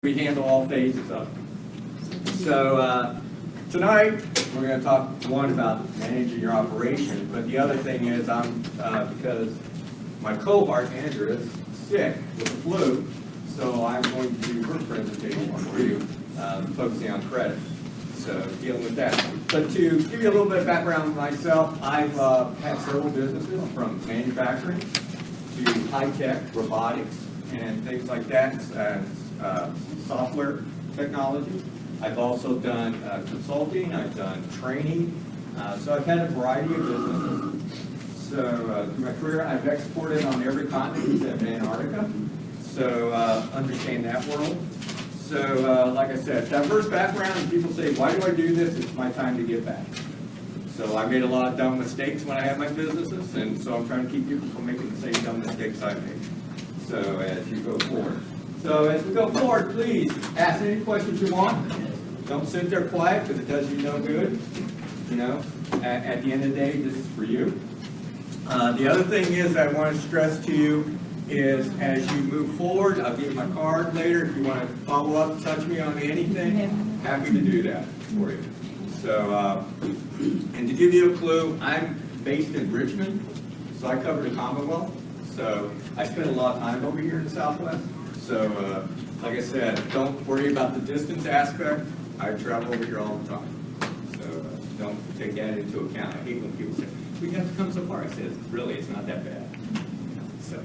We handle all phases of it. So tonight we're going to talk one about managing your operation, but the other thing is because my cohort Andrew is sick with the flu, so I'm going to do her presentation for you, focusing on credit. So dealing with that. But to give you a little bit of background on myself, I've had several businesses from manufacturing to high-tech, robotics, and things like that, software technology. I've also done consulting, I've done training, so I've had a variety of businesses. So through my career, I've exported on every continent except Antarctica, so understand that world. So like I said, diverse background, and people say, why do I do this? It's my time to give back. So I made a lot of dumb mistakes when I had my businesses, and so I'm trying to keep people from making the same dumb mistakes I made. So as you go forward. So as we go forward, please ask any questions you want. Don't sit there quiet because it does you no good. You know, at the end of the day, this is for you. The other thing is I want to stress to you is as you move forward, I'll give you my card later. If you want to follow up, touch me on anything, happy to do that for you. So, and to give you a clue, I'm based in Richmond, so I cover the Commonwealth. So I spend a lot of time over here in the Southwest. So, like I said, don't worry about the distance aspect. I travel over here all the time. So don't take that into account. I hate when people say, we have to come so far. I said, really, it's not that bad. So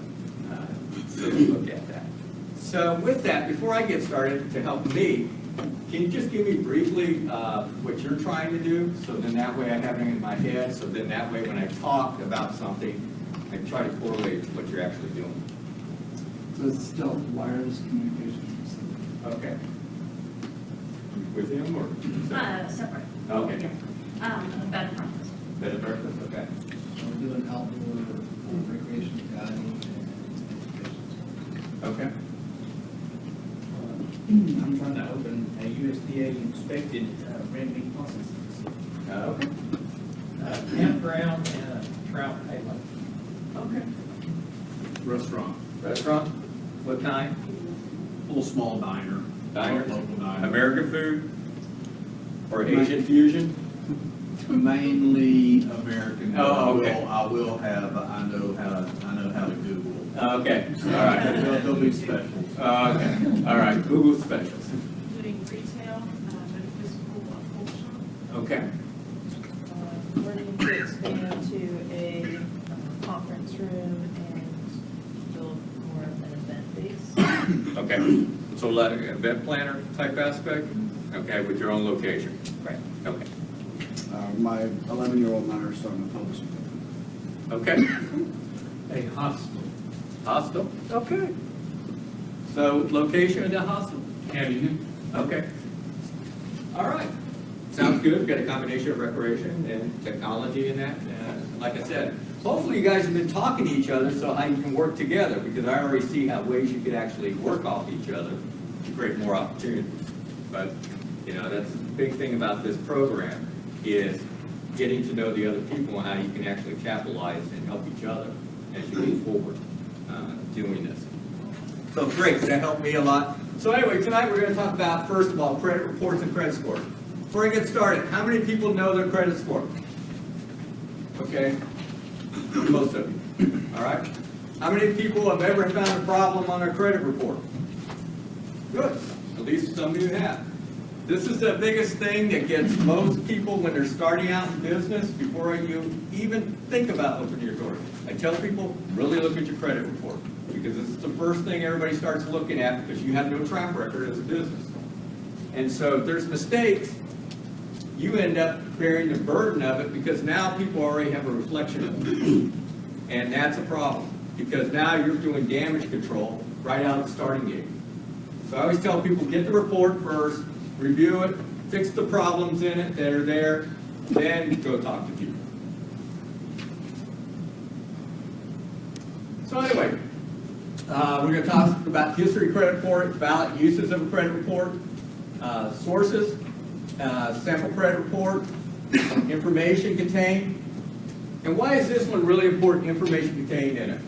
look at that. So with that, before I get started, to help me, can you just give me briefly what you're trying to do? So then that way I have it in my head. So then that way when I talk about something, I try to correlate to what you're actually doing. So it's stealth wireless communication system. Okay. With him or? Separate. Okay. Better purpose. Better purpose, okay. So we're doing outdoor recreation guiding and Okay. I'm trying to open a USDA inspected revenue processing Okay. campground and a trout halo. Okay. Restaurant, Restaurant? What kind? a little small diner. Diner? Local diner. American food? Or Asian fusion? Mainly American. Oh, okay. I will have, I know how to Google. Okay, all right. There'll be specials. Okay, all right, Google specials. Doing retail, metaphysical, full shop. Okay, Learning to expand to a conference room and build more of an event base. okay. So like event planner type aspect? Okay, with your own location? Right. Okay. my 11-year-old and I are starting a publishing company. Okay. A hospital. Hostel? Okay. So location of the hostel? Having Okay. All right. Sounds good. We've got a combination of recreation and technology in that. Like I said, hopefully you guys have been talking to each other so how you can work together, because I already see how ways you could actually work off each other to create more opportunities. But, you know, that's the big thing about this program is getting to know the other people and how you can actually capitalize and help each other as you move forward doing this. So great, that helped me a lot. So anyway, tonight we're going to talk about, first of all, credit reports and credit scores. Before I get started, how many people know their credit score? Okay, most of you. All right. How many people have ever found a problem on their credit report? Good, at least some of you have. This is the biggest thing that gets most people when they're starting out in business before you even think about opening your door. I tell people, really look at your credit report, because it's the first thing everybody starts looking at because you have no track record as a business. And so if there's mistakes, you end up bearing the burden of it because now people already have a reflection of it. And that's a problem, because now you're doing damage control right out of the starting gate. So I always tell people, get the report first, review it, fix the problems in it that are there, then go talk to people. So anyway, we're going to talk about history credit report, valid uses of a credit report, sources, sample credit report, information contained. And why is this one really important, information contained in it?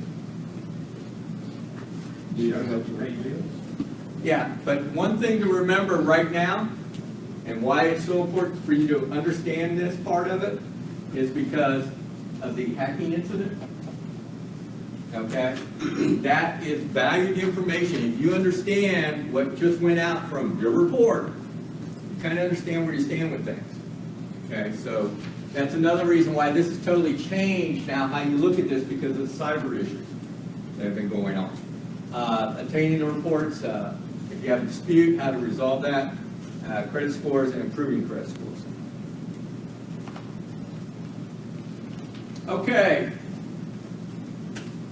Do you have to pay bills? Yeah, but one thing to remember right now, and why it's so important for you to understand this part of it, is because of the hacking incident. Okay? That is valued information. If you understand what just went out from your report, you kind of understand where you stand with things. Okay, so that's another reason why this has totally changed now how you look at this, because of cyber issues that have been going on. Obtaining the reports, if you have a dispute, how to resolve that, credit scores, and improving credit scores. Okay.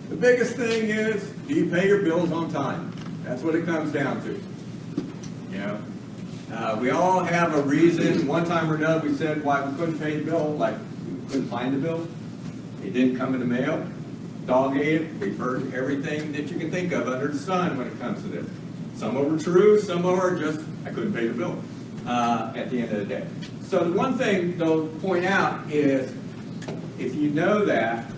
The biggest thing is, do you pay your bills on time? That's what it comes down to. You know, we all have a reason. One time or another, we said why we couldn't pay the bill, like we couldn't find the bill. It didn't come in the mail. Dog ate it. We've heard everything that you can think of under the sun when it comes to this. Some of them are true, some of them are just, I couldn't pay the bill at the end of the day. So the one thing, though, to point out is, if you know that,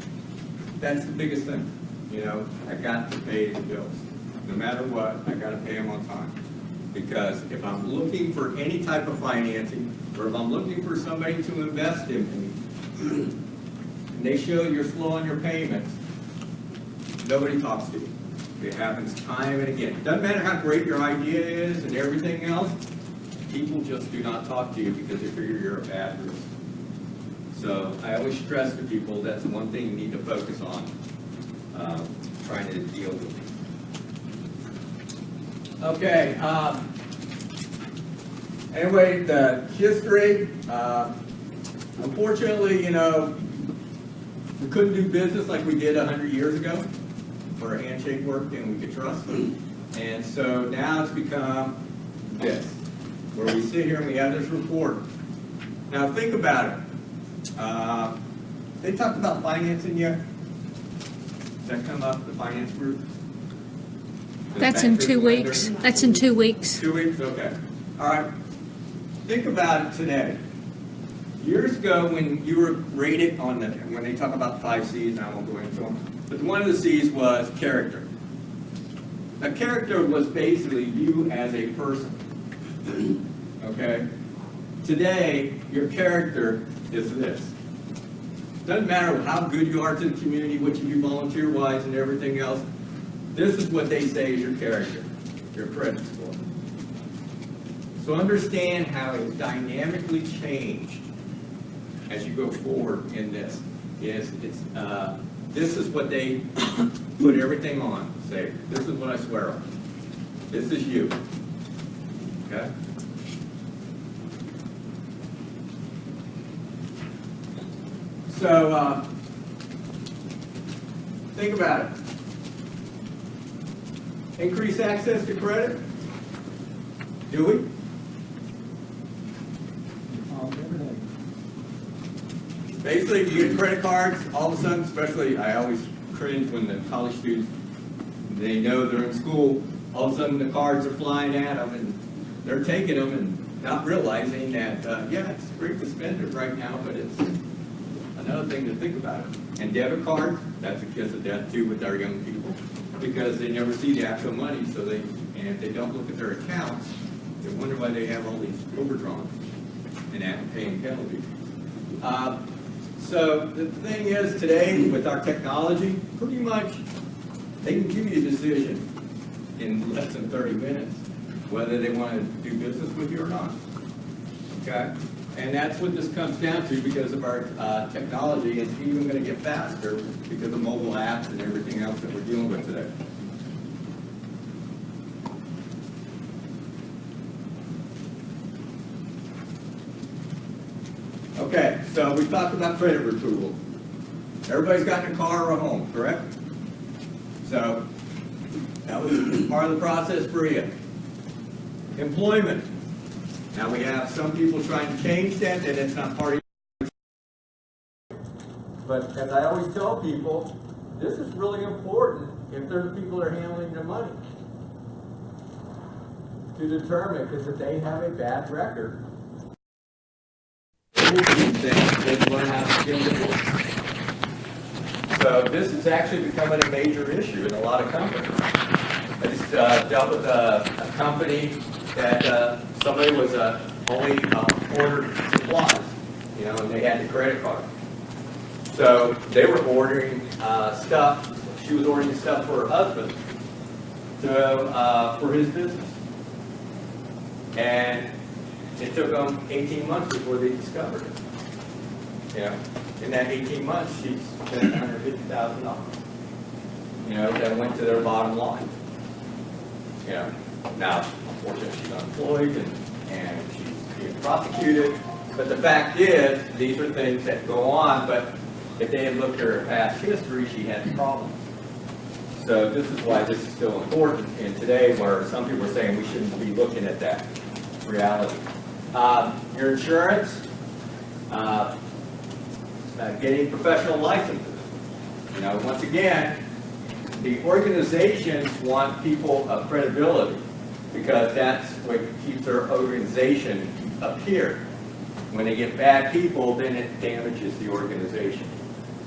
that's the biggest thing. You know, I got to pay the bills. No matter what, I got to pay them on time. Because if I'm looking for any type of financing, or if I'm looking for somebody to invest in me, and they show you're slow on your payments, nobody talks to you. It happens time and again. It doesn't matter how great your idea is and everything else, people just do not talk to you because they figure you're a bad risk. So I always stress to people that's one thing you need to focus on, trying to deal with it. Okay. Anyway, the history. Unfortunately, you know, we couldn't do business like we did 100 years ago, where a handshake worked and we could trust them. And so now it's become this, where we sit here and we have this report. Now think about it. They talked about financing yet? Does that come up, the finance group? That's in 2 weeks. That's in 2 weeks. 2 weeks, okay. All right. Think about it today. Years ago, when you were rated on the, when they talk about 5 C's, and I won't go into them, but one of the C's was character. Now, character was basically you as a person. Okay? Today, your character is this. Doesn't matter how good you are to the community, what you do volunteer-wise and everything else, this is what they say is your character, your credit score. So understand how it's dynamically changed as you go forward in this. This is what they put everything on. Say, this is what I swear on. This is you. Okay? So, think about it. Increase access to credit? Do we? Basically, if you get credit cards, all of a sudden, especially, I always cringe when the college students, they know they're in school, all of a sudden the cards are flying at them and they're taking them and not realizing that, yeah, it's great to spend it right now, but it's another thing to think about it. And debit cards, that's a kiss of death too with our young people, because they never see the actual money, so and if they don't look at their accounts, they wonder why they have all these overdraws and paying penalties. So the thing is, today, with our technology, pretty much, they can give you a decision in less than 30 minutes, whether they want to do business with you or not. Okay? And that's what this comes down to because of our technology. It's even going to get faster because of mobile apps and everything else that we're dealing with today. Okay, so we talked about credit approval. Everybody's gotten a car or a home, correct? So that was part of the process for you. Employment. Now we have some people trying to change that, and it's not part of your. But as I always tell people, this is really important if they're the people that are handling their money. To determine, because if they have a bad record, they learn how to deal with it. So this is actually becoming a major issue in a lot of companies. I just dealt with a company that somebody was only ordered supplies, you know, and they had the credit card. So they were ordering stuff. She was ordering stuff for her husband for his business. And it took them 18 months before they discovered it. You know, in that 18 months, she spent $150,000. You know, that went to their bottom line. You know, now, unfortunately, she's unemployed and she's being prosecuted. But the fact is, these are things that go on. But if they had looked at her past history, she had problems. So this is why this is still important. And today, where some people are saying we shouldn't be looking at that reality. Your insurance, getting professional licenses. You know, once again, the organizations want people of credibility because that's what keeps their organization up here. When they get bad people, then it damages the organization.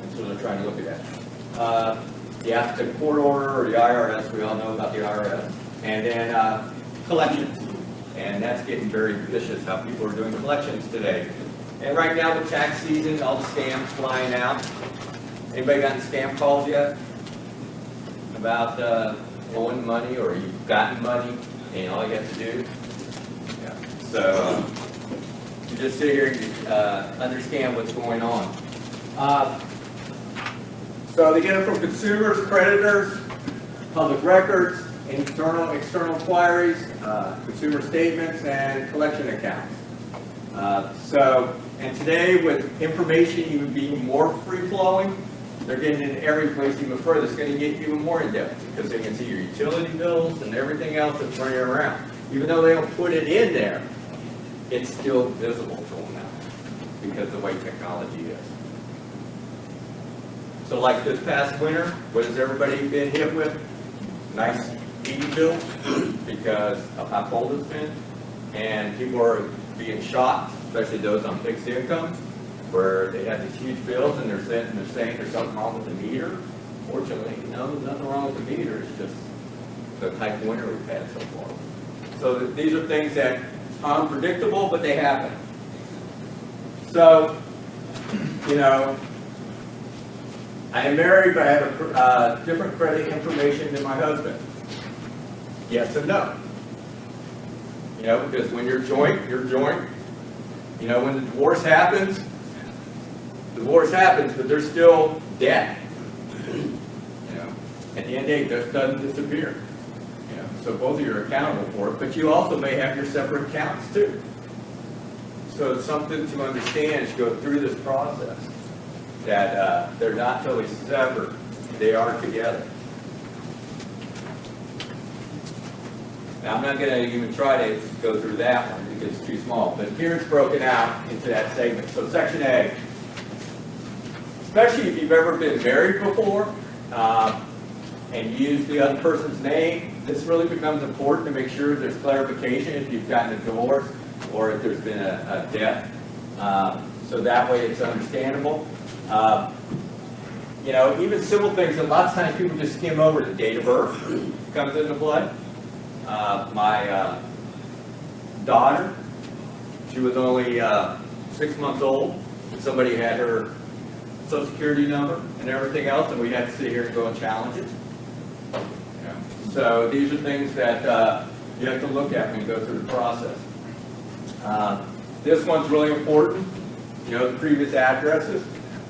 And so they're trying to look at that. The applicant court order, or the IRS, we all know about the IRS. And then collections. And that's getting very vicious how people are doing collections today. And right now with tax season, all the scams flying out. Anybody gotten scam calls yet? About owing money or you've gotten money and all you have to do? Yeah. So you just sit here and understand what's going on. So they get it from consumers, creditors, public records, internal, external inquiries, consumer statements, and collection accounts. And today with information even being more free-flowing, they're getting into every place even further. It's going to get even more in-depth because they can see your utility bills and everything else that's running around. Even though they don't put it in there, it's still visible to them now because of the way technology is. So like this past winter, what has everybody been hit with? Nice heating bills because of how cold it's been. And people are being shocked, especially those on fixed income, where they have these huge bills and they're saying there's something wrong with the meter. Fortunately, no, there's nothing wrong with the meter. It's just the type of winter we've had so far. So these are things that are unpredictable, but they happen. So, you know, I am married, but I have different credit information than my husband. Yes and no. You know, because when you're joint, you're joint. You know, when the divorce happens, but there's still debt. You know, at the end of the day, this doesn't disappear. You know, so both of you are accountable for it, but you also may have your separate accounts too. So it's something to understand as you go through this process that they're not totally separate; they are together. Now, I'm not going to even try to go through that one because it's too small, but here it's broken out into that segment. So Section A, especially if you've ever been married before and used the other person's name, this really becomes important to make sure there's clarification if you've gotten a divorce or if there's been a death. So that way it's understandable. You know, even simple things, a lot of times people just skim over the date of birth comes into play. My daughter, she was only 6 months old. Somebody had her Social Security number and everything else, and we had to sit here and go and challenge it. Yeah. So these are things that you have to look at when you go through the process. This one's really important. You know, the previous addresses.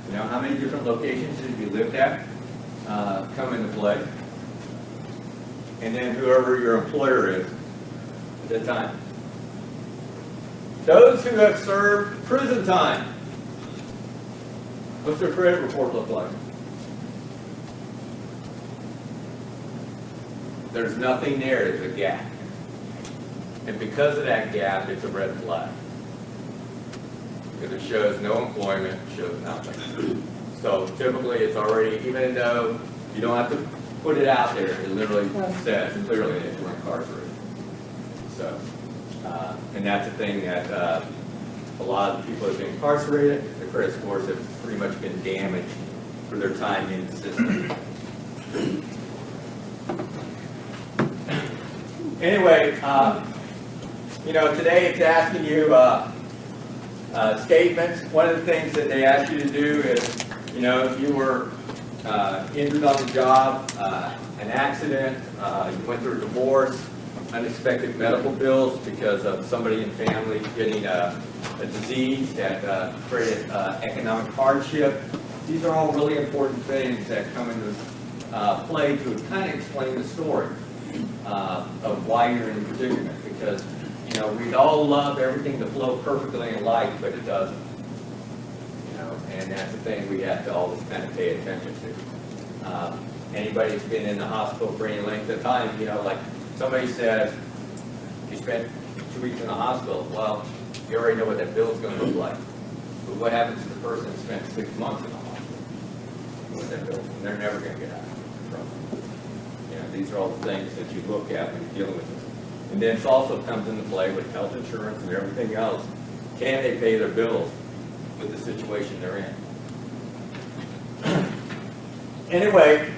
You know, how many different locations did you lived at come into play. And then whoever your employer is at that time. Those who have served prison time. What's their credit report look like? There's nothing there, there's a gap. And because of that gap, it's a red flag. Because it shows no employment, it shows nothing. So typically it's already, even though you don't have to put it out there, it literally says clearly that you're incarcerated. So, and that's the thing that a lot of the people that have been incarcerated, their credit scores have pretty much been damaged for their time in the system. Anyway, you know, today it's asking you statements. One of the things that they ask you to do is, you know, if you were injured on the job, an accident, you went through a divorce, unexpected medical bills because of somebody in the family getting a disease that created economic hardship. These are all really important things that come into play to kind of explain the story of why you're in predicament. Because, you know, we'd all love everything to flow perfectly in life, but it doesn't. You know, and that's the thing we have to always kind of pay attention to. Anybody that's been in the hospital for any length of time, you know, like somebody says, you spent 2 weeks in the hospital. Well, you already know what that bill's going to look like. But what happens to the person that spent 6 months in the hospital? With that bill, and they're never going to get out from it. You know, these are all the things that you look at when you're dealing with this. And then it also comes into play with health insurance and everything else. Can they pay their bills with the situation they're in? Anyway,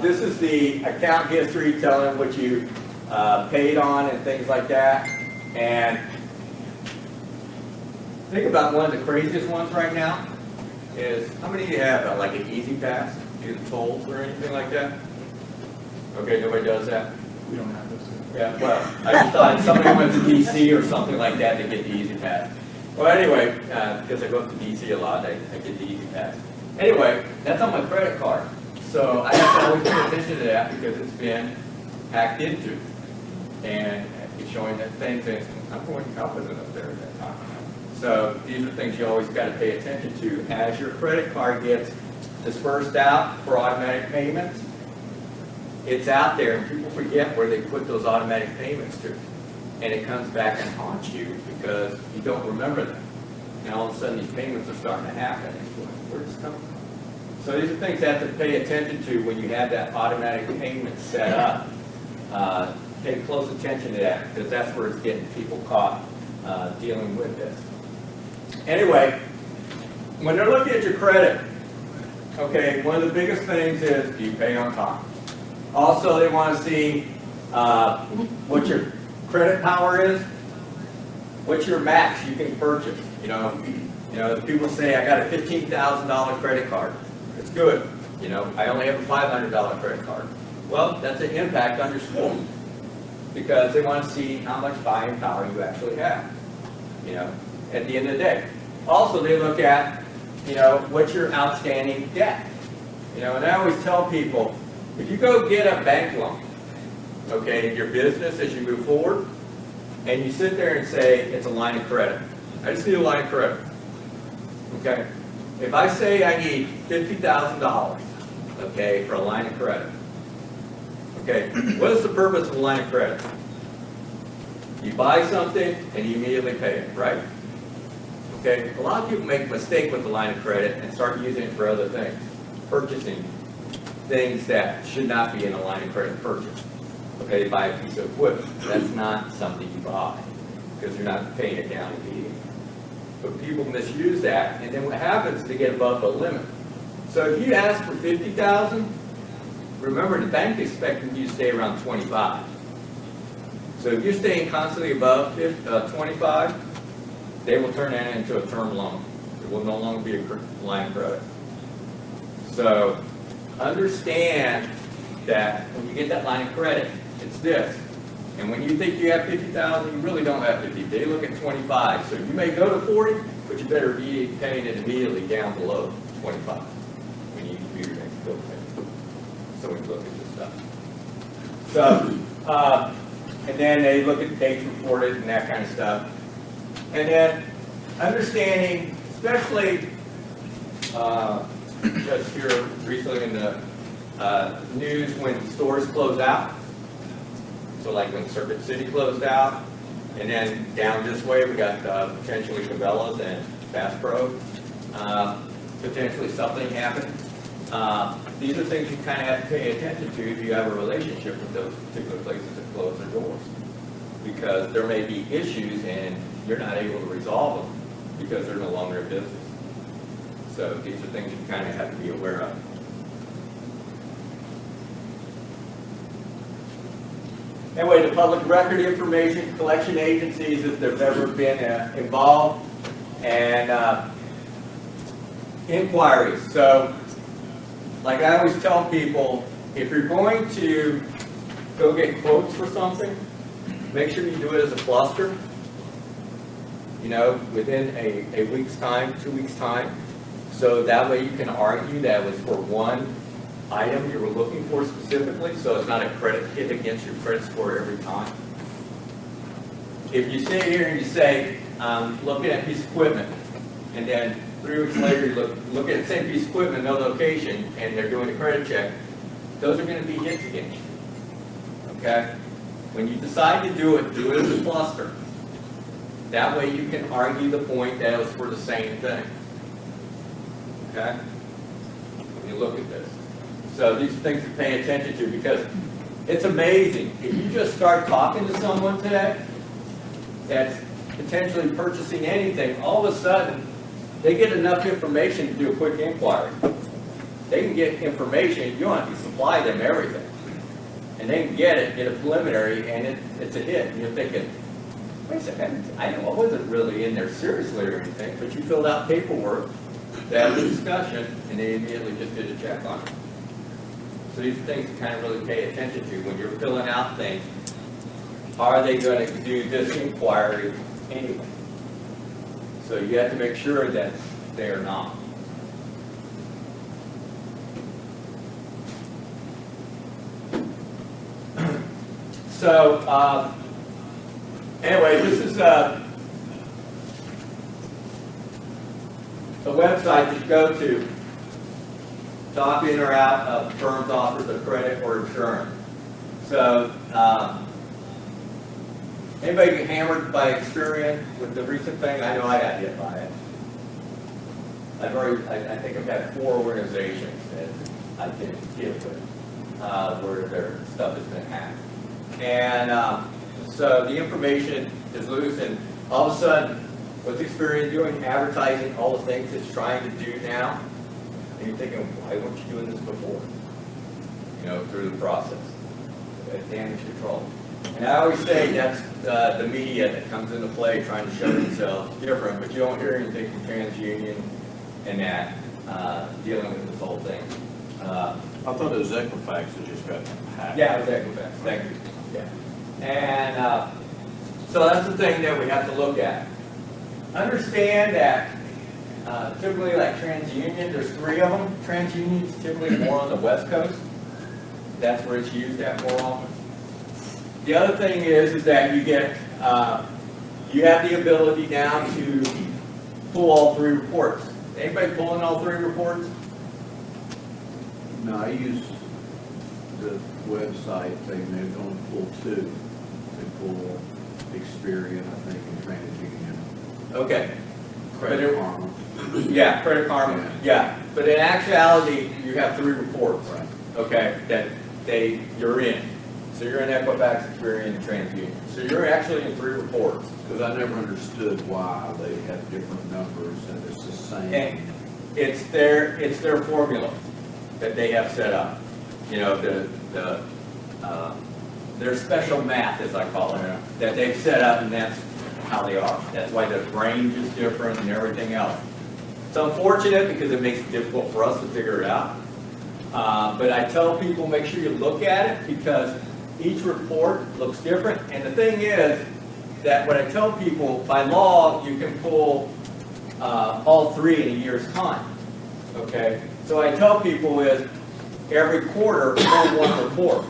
this is the account history telling what you paid on and things like that. And think about one of the craziest ones right now is, how many of you have like an Easy Pass, either tolls or anything like that? Okay, nobody does that? We don't have those. Yeah, well, I just thought somebody went to DC or something like that to get the Easy Pass. Well, anyway, because I go up to DC a lot, I get the Easy Pass. Anyway, that's on my credit card. So I have to always pay attention to that because it's been hacked into. And it's showing that things, I'm going to wasn't up there at that time. So these are things you always got to pay attention to. As your credit card gets dispersed out for automatic payments, it's out there and people forget where they put those automatic payments to. And it comes back and haunts you because you don't remember them. And all of a sudden these payments are starting to happen. And you're going, where's this coming from? So these are things you have to pay attention to when you have that automatic payment set up. Pay close attention to that because that's where it's getting people caught dealing with this. Anyway, when they're looking at your credit, okay, one of the biggest things is, do you pay on time? Also, they want to see what your credit power is, what's your max you can purchase. You know, people say, I got a $15,000 credit card. It's good. You know, I only have a $500 credit card. Well, that's an impact on your score because they want to see how much buying power you actually have, you know, at the end of the day. Also, they look at, you know, what's your outstanding debt. You know, and I always tell people, if you go get a bank loan, okay, in your business as you move forward, and you sit there and say, it's a line of credit. I just need a line of credit. Okay? If I say I need $50,000, okay, for a line of credit, okay, what is the purpose of a line of credit? You buy something and you immediately pay it, right? Okay, a lot of people make a mistake with the line of credit and start using it for other things. Purchasing things that should not be in a line of credit purchase. Okay, you buy a piece of equipment. That's not something you buy because you're not paying it down immediately. But people misuse that, and then what happens is they get above the limit. So if you ask for $50,000, remember the bank is expecting you to stay around 25. So if you're staying constantly above 25, they will turn that into a term loan. It will no longer be a line of credit. So understand that when you get that line of credit, it's this. And when you think you have $50,000, you really don't have 50. They look at 25. So you may go to 40, but you better be paying it immediately down below 25 when you do your next bill payment. So we look at this stuff. So, and then they look at dates reported and that kind of stuff. And then understanding, especially just here recently in the news when stores close out. So like when Circuit City closed out, and then down this way we got potentially Cabela's and Bass Pro. Potentially something happened. These are things you kind of have to pay attention to if you have a relationship with those particular places that close their doors. Because there may be issues and you're not able to resolve them because they're no longer in business. So these are things you kind of have to be aware of. Anyway, the public record information collection agencies, if they've ever been involved, and inquiries. So, like I always tell people, if you're going to go get quotes for something, make sure you do it as a cluster. You know, within a week's time, 2 weeks' time. So that way you can argue that it was for one item you were looking for specifically, so it's not a credit hit against your credit score every time. If you sit here and you say, looking at a piece of equipment, and then 3 weeks later you look at the same piece of equipment, no location, and they're doing a credit check, those are going to be hits against you. Okay? When you decide to do it as a cluster. That way you can argue the point that it was for the same thing. Okay? When you look at this. So these are things to pay attention to, because it's amazing. If you just start talking to someone today that's potentially purchasing anything, all of a sudden they get enough information to do a quick inquiry. They can get information, you don't have to supply them everything. And they can get a preliminary, and it's a hit. And you're thinking, wait a second, I wasn't really in there seriously or anything, but you filled out paperwork, they had a discussion, and they immediately just did a check on it. So these are things to kind of really pay attention to when you're filling out things. Are they going to do this inquiry anyway? So you have to make sure that they are not. So, anyway, this is a website to go to opt in or out of firms offers of credit or insurance. So, anybody get hammered by Experian with the recent thing? I know I got hit by it. I think I've had 4 organizations that I can give with where their stuff has been hacked. And so the information is loose, and all of a sudden, what's Experian doing? Advertising all the things it's trying to do now. And you're thinking, why weren't you doing this before? You know, through the process. Damage control. And I always say that's the media that comes into play trying to show themselves different, but you don't hear anything from TransUnion and that dealing with this whole thing. I thought it was Equifax that just got hacked. Yeah, it was Equifax. Thank you. Yeah. And so that's the thing that we have to look at. Understand that typically like TransUnion, there's 3 of them. TransUnion's typically more on the West Coast. That's where it's used at more often. The other thing is that you get, you have the ability now to pull all 3 reports. Anybody pulling all 3 reports? No, I use the website thing, they're going to pull 2. They pull Experian, I think, and TransUnion. Okay. Credit Karma. Yeah, Credit Karma. Yeah. But in actuality, you have 3 reports. Right. Okay, that you're in. So you're in Equifax, Experian, and TransUnion. So you're actually in 3 reports. Because I never understood why they have different numbers and it's the same. And it's their formula that they have set up. You know, their special math, as I call it, Yeah. that they've set up, and that's how they are. That's why the range is different and everything else. It's unfortunate because it makes it difficult for us to figure it out. But I tell people, make sure you look at it, because each report looks different. And the thing is that when I tell people, by law, you can pull all 3 in a year's time. Okay? So I tell people is every quarter pull 1 report.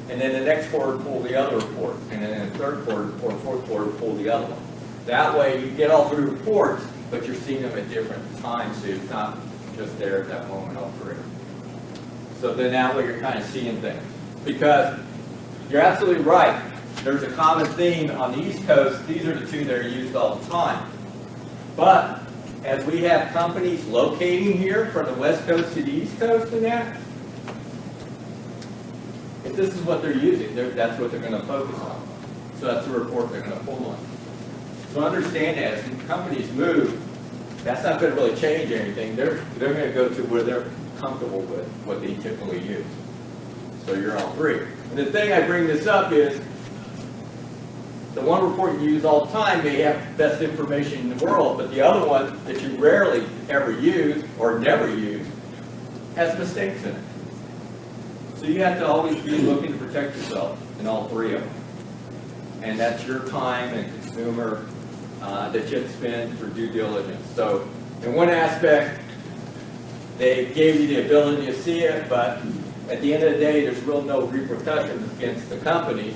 And then the next quarter pull the other report. And then in the 3rd quarter or 4th quarter pull the other one. That way you get all 3 reports, but you're seeing them at different times, so it's not just there at that moment, all 3. So then that way you're kind of seeing things. Because you're absolutely right. There's a common theme on the East Coast. These are the 2 that are used all the time. But as we have companies locating here from the West Coast to the East Coast and that, if this is what they're using, that's what they're going to focus on. So that's the report they're going to pull on. So understand that as companies move, that's not going to really change anything. They're going to go to where they're comfortable with what they typically use. So you're all three. And the thing I bring this up is, the one report you use all the time may have the best information in the world, but the other one that you rarely ever use or never use has mistakes in it. So you have to always be looking to protect yourself in all three of them. And that's your time and consumer that you spend for due diligence. So in one aspect, they gave you the ability to see it, but at the end of the day, there's really no repercussions against the companies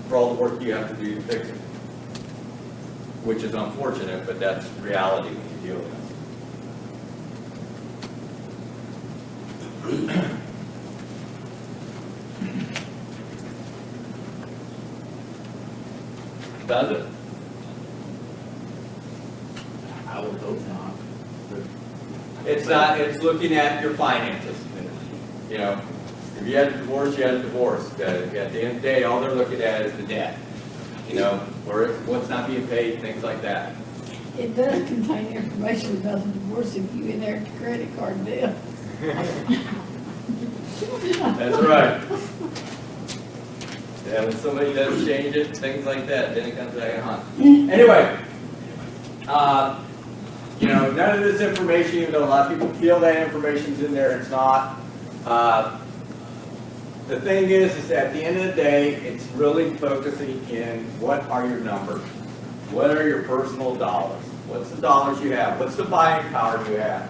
for all the work you have to do to fix it. Which is unfortunate, but that's reality when you deal with it. Does it? I would hope not. It's not, it's looking at your finances. You know, if you had a divorce, you had a divorce. At the end of the day, all they're looking at is the debt. You know, or what's not being paid, things like that. It does contain information about the divorce if you inherit the credit card bill. That's right. Yeah, when somebody does change it, things like that, then it comes back and haunt. Anyway, you know, none of this information, even though a lot of people feel that information's in there, it's not. The thing is at the end of the day, it's really focusing in what are your numbers? What are your personal dollars? What's the dollars you have? What's the buying power you have?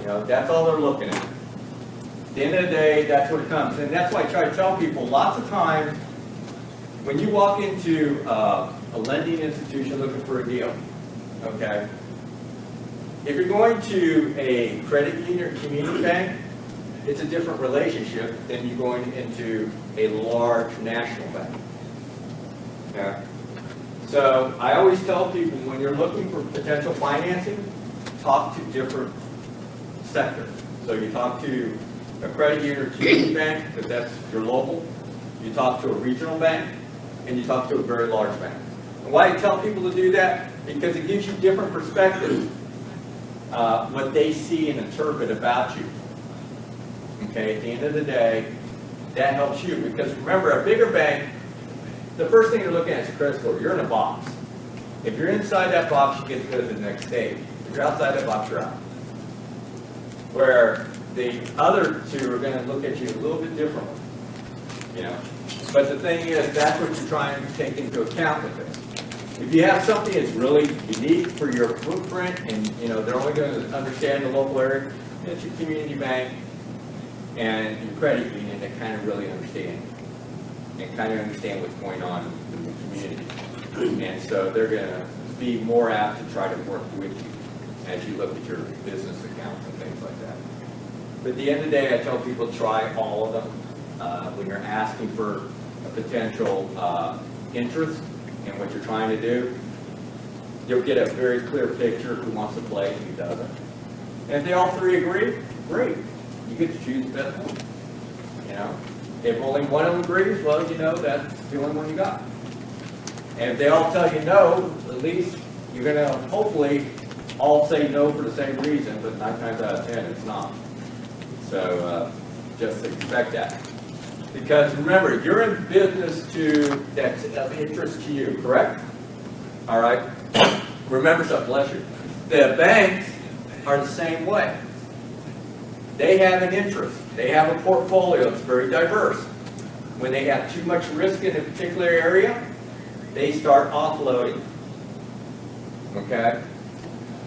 You know, that's all they're looking at. At the end of the day, that's what it comes. And that's why I try to tell people lots of times when you walk into a lending institution looking for a deal, okay? If you're going to a credit union or community bank, it's a different relationship than you going into a large national bank. Okay? So I always tell people when you're looking for potential financing, talk to different sectors. So you talk to a credit union or community bank, because that's your local. You talk to a regional bank, and you talk to a very large bank. And why I tell people to do that? Because it gives you different perspectives, what they see and interpret about you. Okay, at the end of the day, that helps you. Because remember, a bigger bank, the first thing you're looking at is your credit score. You're in a box. If you're inside that box, you get to go to the next stage. If you're outside that box, you're out. Where the other two are going to look at you a little bit differently. You know, but the thing is, that's what you're trying to take into account with this. If you have something that's really unique for your footprint, and you know they're only going to understand the local area, it's your community bank and your credit union that kind of really understand and kind of understand what's going on in the community. And so they're going to be more apt to try to work with you as you look at your business accounts and things like that. But at the end of the day, I tell people try all of them. When you're asking for a potential interest in what you're trying to do, you'll get a very clear picture of who wants to play and who doesn't. And if they all three agree, great. You get to choose the best one. You know, if only one of them agrees, well, you know, that's the only one you got. And if they all tell you no, at least you're going to hopefully all say no for the same reason, but 9 times out of 10, it's not. So just expect that. Because remember, you're in business that's of interest to you, correct? All right? Remember something, bless you. The banks are the same way. They have an interest. They have a portfolio that's very diverse. When they have too much risk in a particular area, they start offloading. Okay?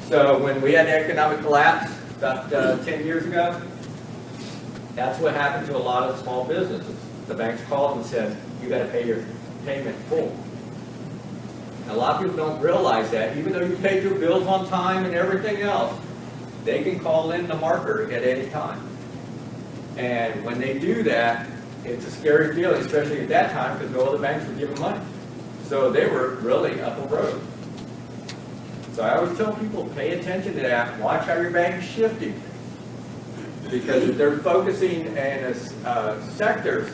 So when we had the economic collapse about 10 years ago, that's what happened to a lot of small businesses. The banks called and said, you got to pay your payment full. And a lot of people don't realize that, even though you paid your bills on time and everything else, they can call in the marker at any time. And when they do that, it's a scary feeling, especially at that time, because no other banks were giving money. So they were really up a road. So I always tell people, pay attention to that. Watch how your bank is shifting. Because if they're focusing in sectors,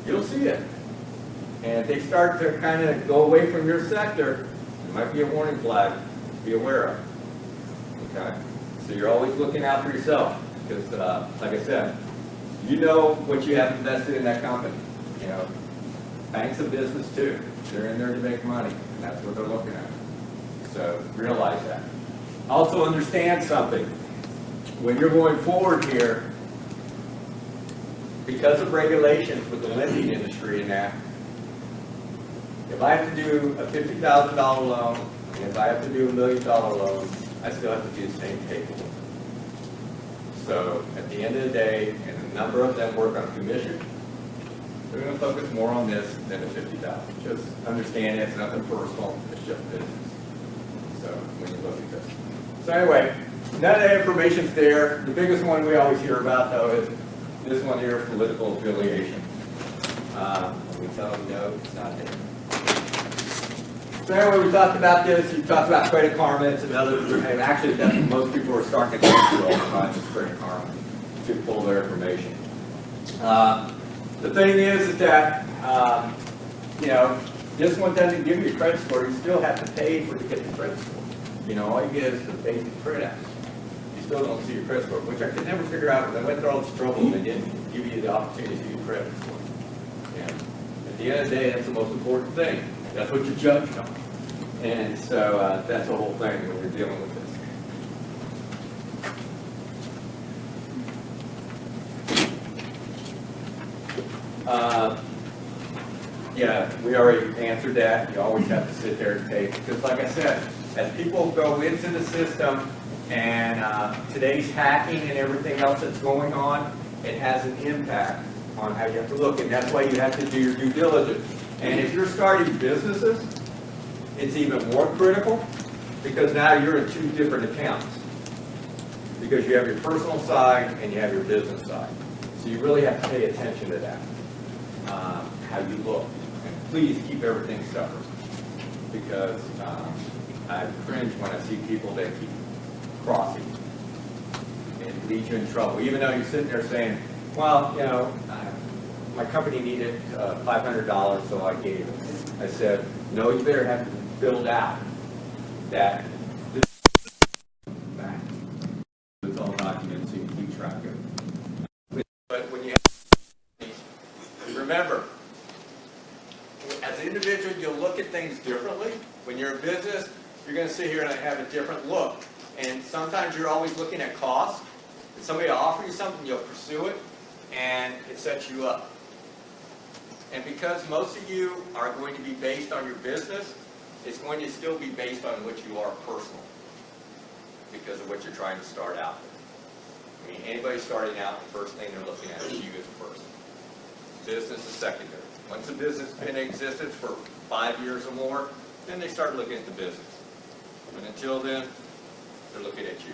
you'll see it. And if they start to kind of go away from your sector, it might be a warning flag to be aware of. Okay? So you're always looking out for yourself. Because, like I said, You know what you have invested in that company. You know, banks a business too. They're in there to make money, and that's what they're looking at. So realize that. Also understand something. When you're going forward here, because of regulations with the lending industry and that, if I have to do a $50,000 loan, and if I have to do $1 million loan, I still have to do the same paperwork. So at the end of the day, and a number of them work on commission, they're going to focus more on this than the $50,000. Just understand it's nothing personal, it's just business. So when you look at this. So anyway, none of that information's there. The biggest one we always hear about though is this one here, political affiliation. We tell them no, it's not there. So anyway, we talked about this. You talked about Credit Karma. It's another, and actually that's what most people are starting to go through all the time is Credit Karma to pull their information. The thing is that, you know, this one doesn't give you a credit score. You still have to pay to get the credit score. You know, all you get is the basic credit. You still don't see your credit score, which I could never figure out because I went through all this trouble and they didn't give you the opportunity to see your credit score. And at the end of the day, that's the most important thing. That's what you're judged on. And so that's the whole thing when you're dealing with this. Yeah, we already answered that. You always have to sit there and take, because like I said, as people go into the system and today's hacking and everything else that's going on, it has an impact on how you have to look, and that's why you have to do your due diligence. And if you're starting businesses, it's even more critical because now you're in two different accounts. Because you have your personal side and you have your business side. So you really have to pay attention to that, how you look. And please keep everything separate. Because I cringe when I see people that keep crossing. It leads you in trouble. Even though you're sitting there saying, well, you know, my company needed $500, so I gave it. I said, no, you better have to build out that this back with all documents so you can keep track of it. But when you have, remember, as an individual, you'll look at things differently. When you're a business, you're going to sit here and have a different look. And sometimes you're always looking at cost. If somebody will offer you something, you'll pursue it, and it sets you up. And because most of you are going to be based on your business, it's going to still be based on what you are personally because of what you're trying to start out with. I mean, anybody starting out, the first thing they're looking at is you as a person. Business is secondary. Once a business has been in existence for 5 years or more, then they start looking at the business. But until then, they're looking at you.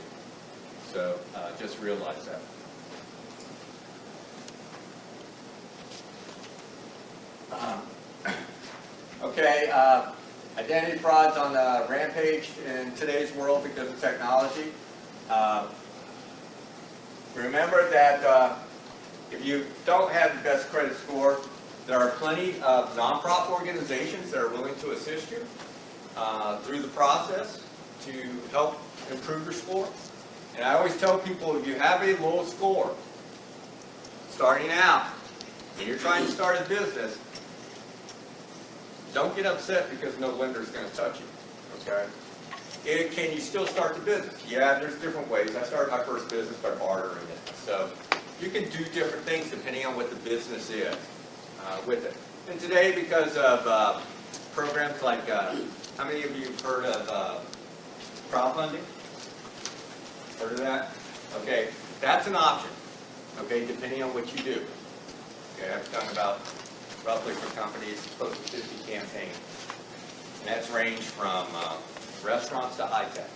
So just realize that. Okay, identity fraud's on the rampage in today's world because of technology. Remember that if you don't have the best credit score, there are plenty of nonprofit organizations that are willing to assist you through the process to help improve your score. And I always tell people, if you have a low score starting out and you're trying to start a business, don't get upset because no lender is going to touch you, okay? Can you still start the business? Yeah, there's different ways. I started my first business by bartering it. So you can do different things depending on what the business is with it. And today, because of programs like, how many of you have heard of crowdfunding? Heard of that? Okay, that's an option, okay, depending on what you do. Okay, I've done about roughly for companies close to 50 campaigns. And that's ranged from restaurants to high tech.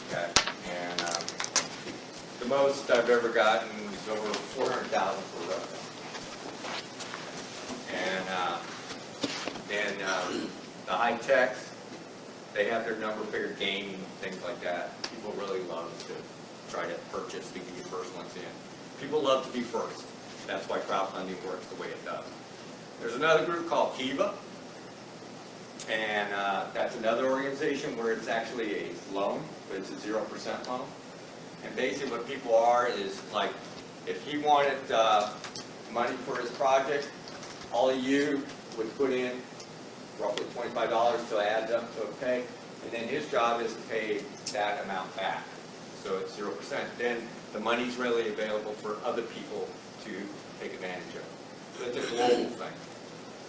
Okay, and the most I've ever gotten is over $400,000 for a restaurant. And then the high techs, they have their number figured gaming, things like that. People really love to try to purchase to get your first ones in. People love to be first. That's why crowdfunding works the way it does. There's another group called Kiva, and that's another organization where it's actually a loan, but it's a 0% loan. And basically what people are is like If he wanted money for his project, all of you would put in roughly $25 till it adds up to a pay, and then his job is to pay that amount back. So it's 0%. Then the money's readily available for other people to take advantage of. So it's a global thing.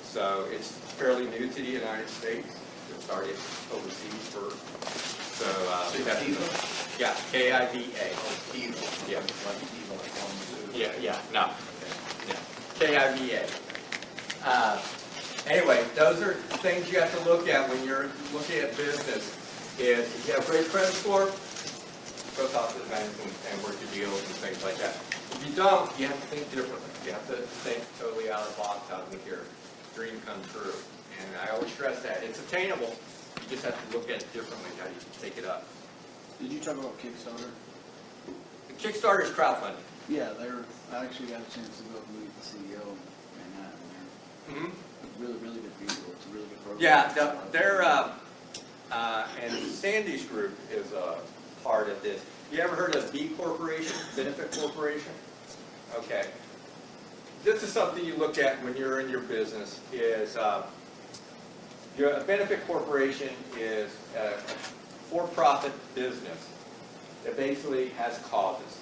So it's fairly new to the United States. It started overseas first. So that's Kiva? yeah, K-I-V-A. Oh, Kiva. Yeah. Like Kiva, like one, two. Yeah, no. Yeah. K-I-V-A. Anyway, those are things you have to look at when you're looking at business. Is if you have great credit score, go talk to the bank and work your deals and things like that. If you don't, you have to think differently. You have to think totally out of the box, how to make your dream come true. And I always stress that. It's attainable. You just have to look at it differently, how you take it up. Did you talk about Kickstarter? The Kickstarter is crowdfunding. Yeah, I actually got a chance to go meet the CEO in Manhattan. Mm-hmm. They're really good people. It's a really good program. Yeah, they're, and Sandy's group is a part of this. You ever heard of B Corporation, Benefit Corporation? Okay. This is something you look at when you're in your business, is a benefit corporation is a for-profit business that basically has causes,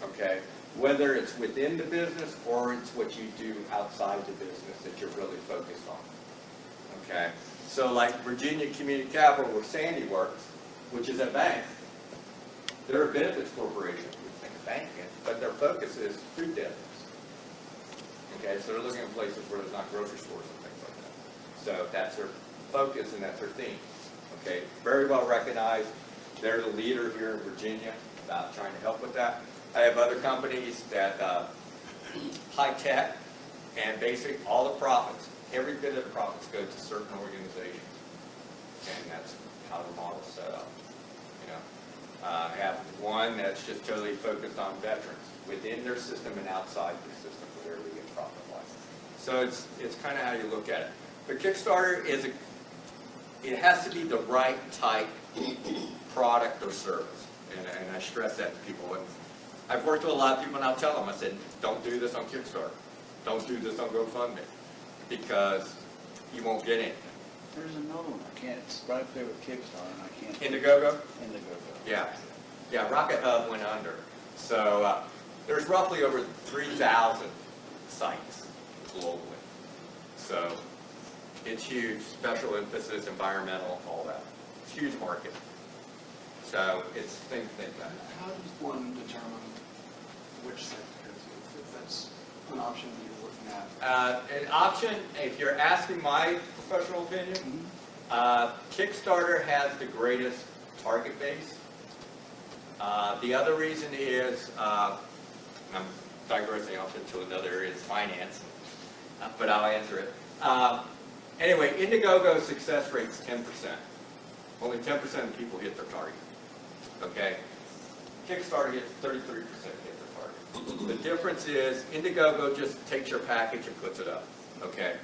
okay? Whether it's within the business or it's what you do outside the business that you're really focused on, okay? So like Virginia Community Capital, where Sandy works, which is a bank, they're a benefits corporation, we think a bank is, but their focus is food dividends. Okay, so they're looking at places where there's not grocery stores and things like that. So that's their focus and that's their theme. Okay, very well recognized. They're the leader here in Virginia about trying to help with that. I have other companies that high tech, and basically all the profits, every bit of the profits go to certain organizations, and that's how the model's set up. You know, I have one that's just totally focused on veterans within their system and outside their system, where we get profit-wise. So it's kind of how you look at it. But Kickstarter it has to be the right type product or service, and I stress that to people. And I've worked with a lot of people, and I'll tell them, I said, don't do this on Kickstarter. Don't do this on GoFundMe, because you won't get anything. There's another one. I can't. It's right there with Kickstarter, and I can't. Indiegogo? Indiegogo. Yeah, Rocket Hub went under. So there's roughly over 3,000 sites globally. So it's huge, special emphasis, environmental, all that. It's a huge market. So it's things to think about. How does one determine which sector, if that's an option that you're looking at? An option, if you're asking my professional opinion, Kickstarter has the greatest target base. The other reason is, I'm digressing off into another area, is finance, but I'll answer it. Anyway, Indiegogo's success rate is 10%. Only 10% of people hit their target. Okay? Kickstarter gets 33% hit their target. The difference is Indiegogo just takes your package and puts it up. Okay?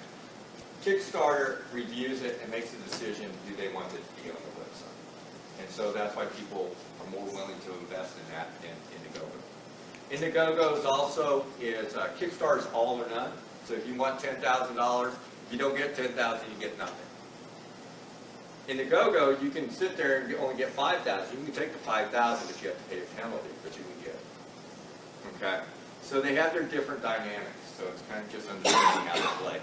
Kickstarter reviews it and makes a decision, do they want it to be on the website? And so that's why people are more willing to invest in that than Indiegogo. Indiegogo is Kickstarter's all or none. So if you want $10,000, if you don't get $10,000, you get nothing. Indiegogo, you can sit there and only get $5,000. You can take the $5,000 if you have to pay a penalty, but you can get it. Okay? So they have their different dynamics. So it's kind of just understanding how to play.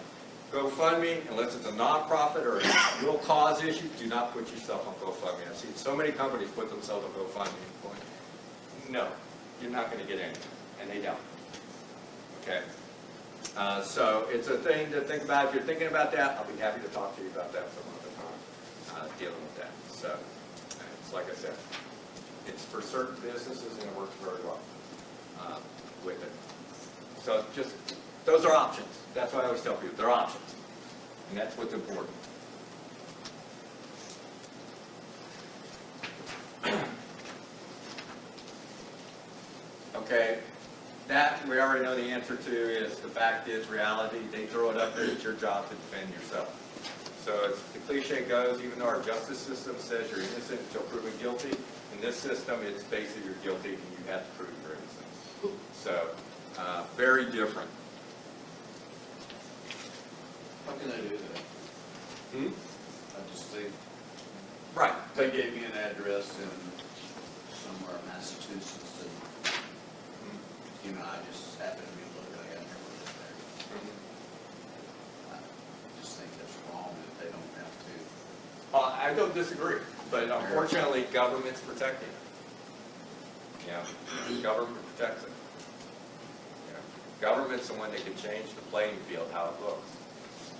GoFundMe, unless it's a nonprofit or a real cause issue, do not put yourself on GoFundMe. I've seen so many companies put themselves on GoFundMe going, no, you're not going to get anything, and they don't. Okay? So it's a thing to think about. If you're thinking about that, I'll be happy to talk to you about that some other time, dealing with that. So it's like I said, it's for certain businesses, and it works very well with it. So just, those are options. That's why I always tell people, they're options. And that's what's important. Okay, that we already know the answer to is the fact is reality. They throw it up there, it's your job to defend yourself. So as the cliche goes, even though our justice system says you're innocent until proven guilty, in this system it's basically you're guilty and you have to prove you're innocent. So, very different. How can I do that? Hmm? I just say, Right. they gave me an address in somewhere in Massachusetts, and, you know, I just happened to be looking, I got never lived there. I just think that's wrong that they don't have to. I don't disagree, but unfortunately, government's protecting it. Yeah, government protects it. Yeah. Government's the one that can change the playing field, how it looks.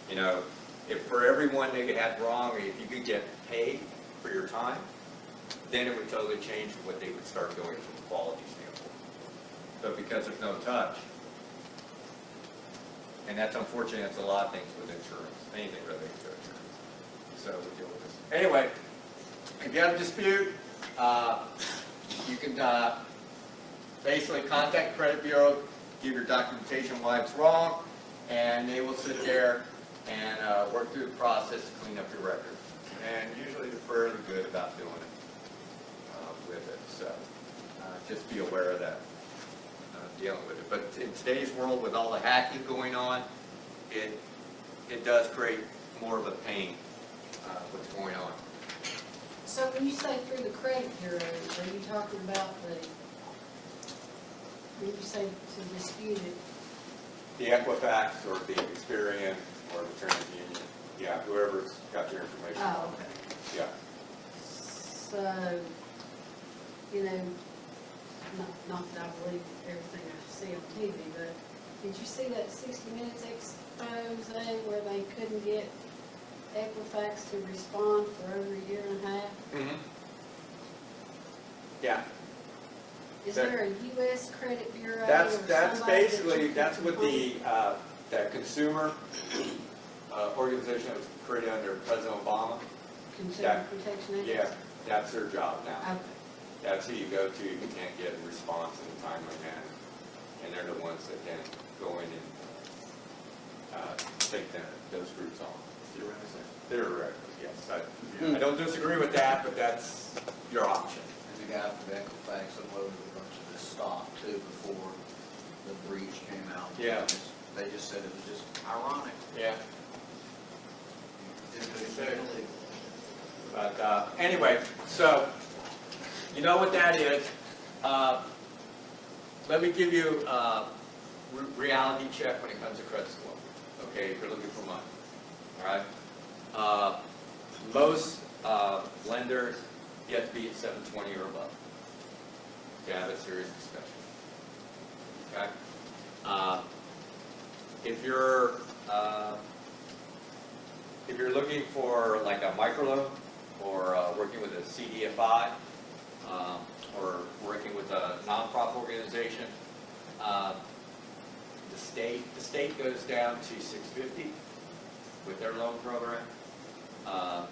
You know, if for everyone they had wrong, if you could get paid for your time, then it would totally change what they would start doing from a quality standpoint. But because there's no touch, and that's unfortunate, that's a lot of things with insurance, anything related to insurance. So we deal with this. Anyway, if you have a dispute, you can basically contact the credit bureau, give your documentation why it's wrong, and they will sit there and work through the process to clean up your record. And usually they're fairly good about doing it with it. So just be aware of that, dealing with it. But in today's world, with all the hacking going on, it does create more of a pain, what's going on. So when you say through the credit bureau, are you talking about when you say to dispute it? The Equifax or the Experian or the Transit Union, yeah, whoever's got your information. Oh, okay. Yeah. So, you know, not that I believe everything I see on TV, but did you see that 60 Minutes expose where they couldn't get Equifax to respond for over a year and a half? Mm-hmm. Yeah. Is there a U.S. credit bureau? That's or somebody that basically, you that's can what the, complain- that consumer organization that was created under President Obama. Consumer Protection Agency? Yeah, that's their job now. Okay. That's who you go to if you can't get a response in a timely manner. And they're the ones that can go in and take those groups on. Theoretically, yes. I don't disagree with that, but that's your option. And the guy from Equifax unloaded a bunch of this stock too before the breach came out. Yeah. They just said it was just ironic. Yeah. Didn't do anything illegal. But anyway, so you know what that is. Let me give you a reality check when it comes to credit score. Okay, if you're looking for money. All right. Most lenders, you have to be at 720 or above to have a serious discussion. Okay. If you're looking for like a microloan or working with a CDFI or working with a nonprofit organization, the state goes down to 650 with their loan program.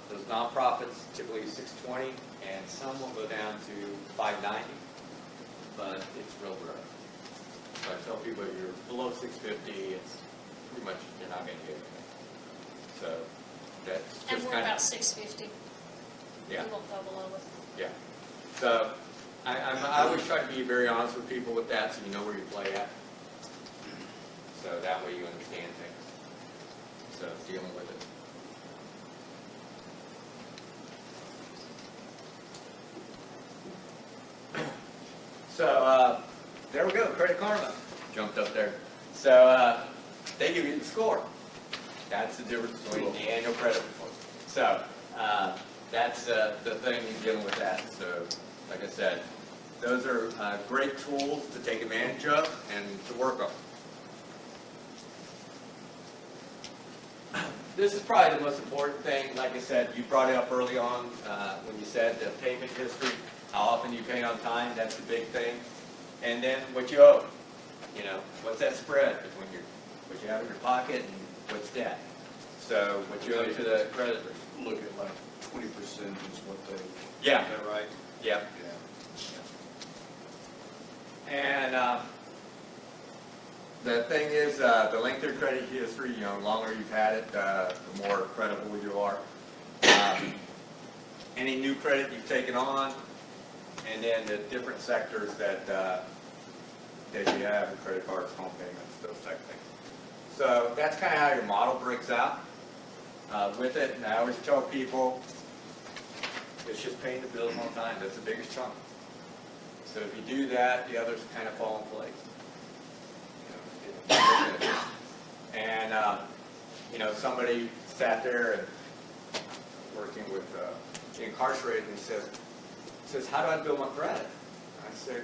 Those nonprofits typically 620, and some will go down to 590, but it's real rare. So I tell people if you're below 650, it's pretty much you're not going to get anything. So that's just And we're kind about of 650. yeah. We won't go below it. Yeah. So I always try to be very honest with people with that, so you know where you play at. So that way you understand things. So dealing with it. So there we go, Credit Karma jumped up there. So they give you the score. That's the difference between the annual credit report. So that's the thing you're dealing with that. So like I said, those are great tools to take advantage of and to work on. This is probably the most important thing. Like I said, you brought it up early on when you said the payment history, how often you pay on time, that's the big thing. And then what you owe. You know, what's that spread between what you have in your pocket and what's debt? So what you owe to the creditors. Look at like 20% is what they. Yeah. Is that right? Yeah. Yeah. And the thing is, the lengthier credit history, you know, the longer you've had it, the more credible you are. Any new credit you've taken on, and then the different sectors that that you have, and credit cards, home payments, those type of things. So that's kind of how your model breaks out with it. And I always tell people, it's just paying the bills on time. That's the biggest chunk. So if you do that, the others kind of fall in place. And, somebody sat there and working with the incarcerated, and he says, how do I build my credit? I said,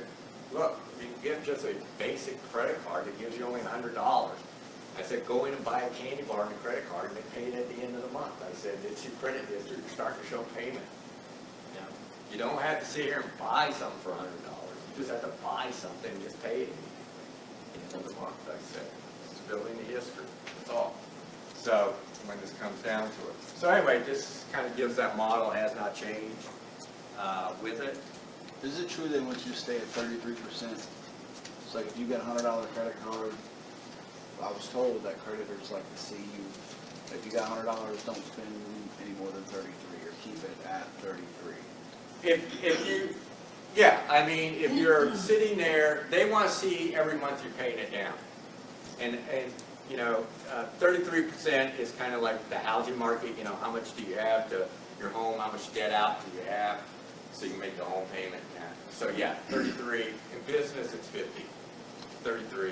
look, you can get just a basic credit card that gives you only $100. I said, go in and buy a candy bar and a credit card, and they pay it at the end of the month. I said, it's your credit history. You're starting to show payment. You don't have to sit here and buy something for $100. You just have to buy something and just pay it at the end of the month. I said, it's building the history. That's all. So when this comes down to it. So anyway, this kind of gives that model, has not changed with it. Is it true that once you stay at 33%, it's like if you get a $100 credit card, I was told that creditors like to see you, if you got $100, don't spend any more than 33 or keep it at 33. If you, yeah, I mean, if you're sitting there, they want to see every month you're paying it down. And 33% is kind of like the housing market. How much do you have to your home? How much debt out do you have? So you can make the home payment. So yeah, 33. In business, it's 50. 33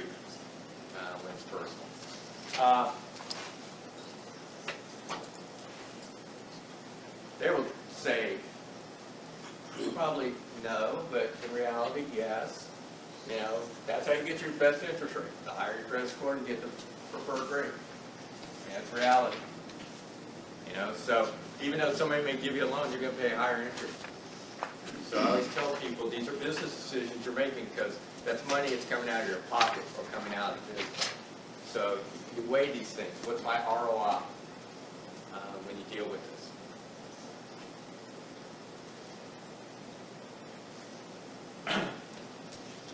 when it's personal. They will say, probably no, but in reality, yes. That's how you get your best interest rate. The higher your credit score, to get the preferred rate. That's reality. So even though somebody may give you a loan, you're going to pay a higher interest. So I always tell people, these are business decisions you're making because that's money that's coming out of your pocket or coming out of the business. So you weigh these things. What's my ROI when you deal with this?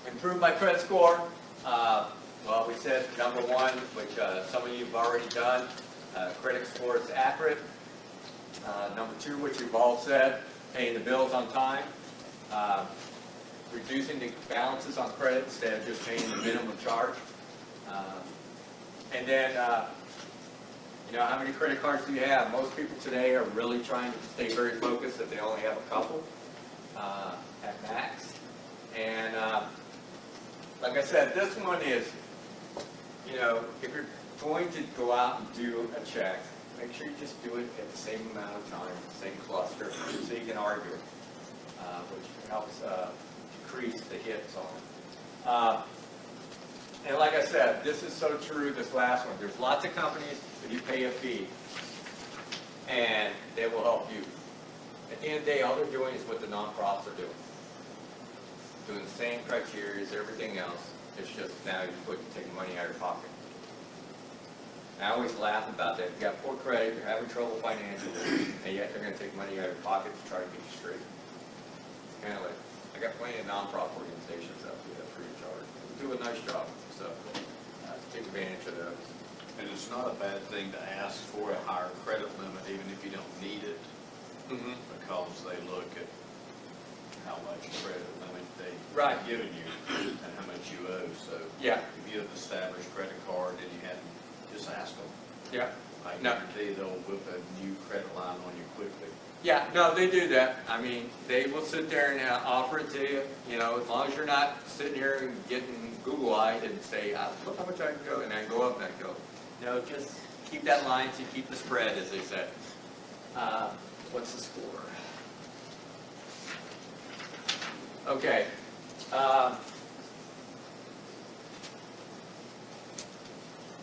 Improve my credit score. Well, we said number one, which some of you have already done, credit score is accurate. Number two, which you've all said, paying the bills on time. Reducing the balances on credit instead of just paying the minimum charge. And then, how many credit cards do you have? Most people today are really trying to stay very focused that they only have a couple at max. And like I said, this one is, if you're going to go out and do a check, make sure you just do it at the same amount of time, same cluster, so you can argue it, which helps decrease the hits on it. And like I said, this is so true, this last one. There's lots of companies that you pay a fee, and they will help you. At the end of the day, all they're doing is what the nonprofits are doing. Doing the same criteria as everything else. It's just now you're taking money out of your pocket. And I always laugh about that. You've got poor credit, you're having trouble financially, and yet they're going to take money out of your pocket to try to get you straight. Kind of like, I got plenty of nonprofit organizations out there that free of charge. They do a nice job, so take advantage of those. And it's not a bad thing to ask for a higher credit limit, even if you don't need it, because they look at how much credit limit they've given you and how much you owe. So Yeah. if you have an established credit card and you have, just ask them. Yeah. I guarantee they'll whip a new credit line on you quickly. Yeah, no, they do that. I mean, they will sit there and offer it to you, as long as you're not sitting here and getting Google-eyed and say, look how much I can go, and then go up and then go. No, just keep that line so you keep the spread, as they say. What's the score? Okay.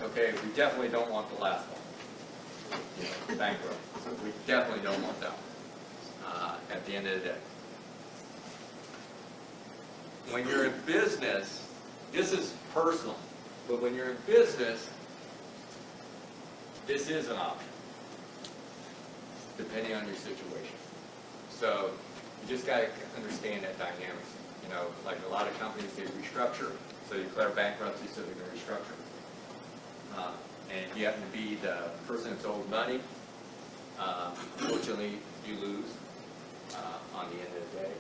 Okay, we definitely don't want the last one. Bankrupt. We definitely don't want that one at the end of the day. When you're in business, this is personal, but when you're in business, this is an option, depending on your situation. So you just got to understand that dynamics. Like a lot of companies, they restructure, so they declare bankruptcy so they're going to restructure. And you happen to be the person that's owed money. Fortunately, you lose on the end of the day.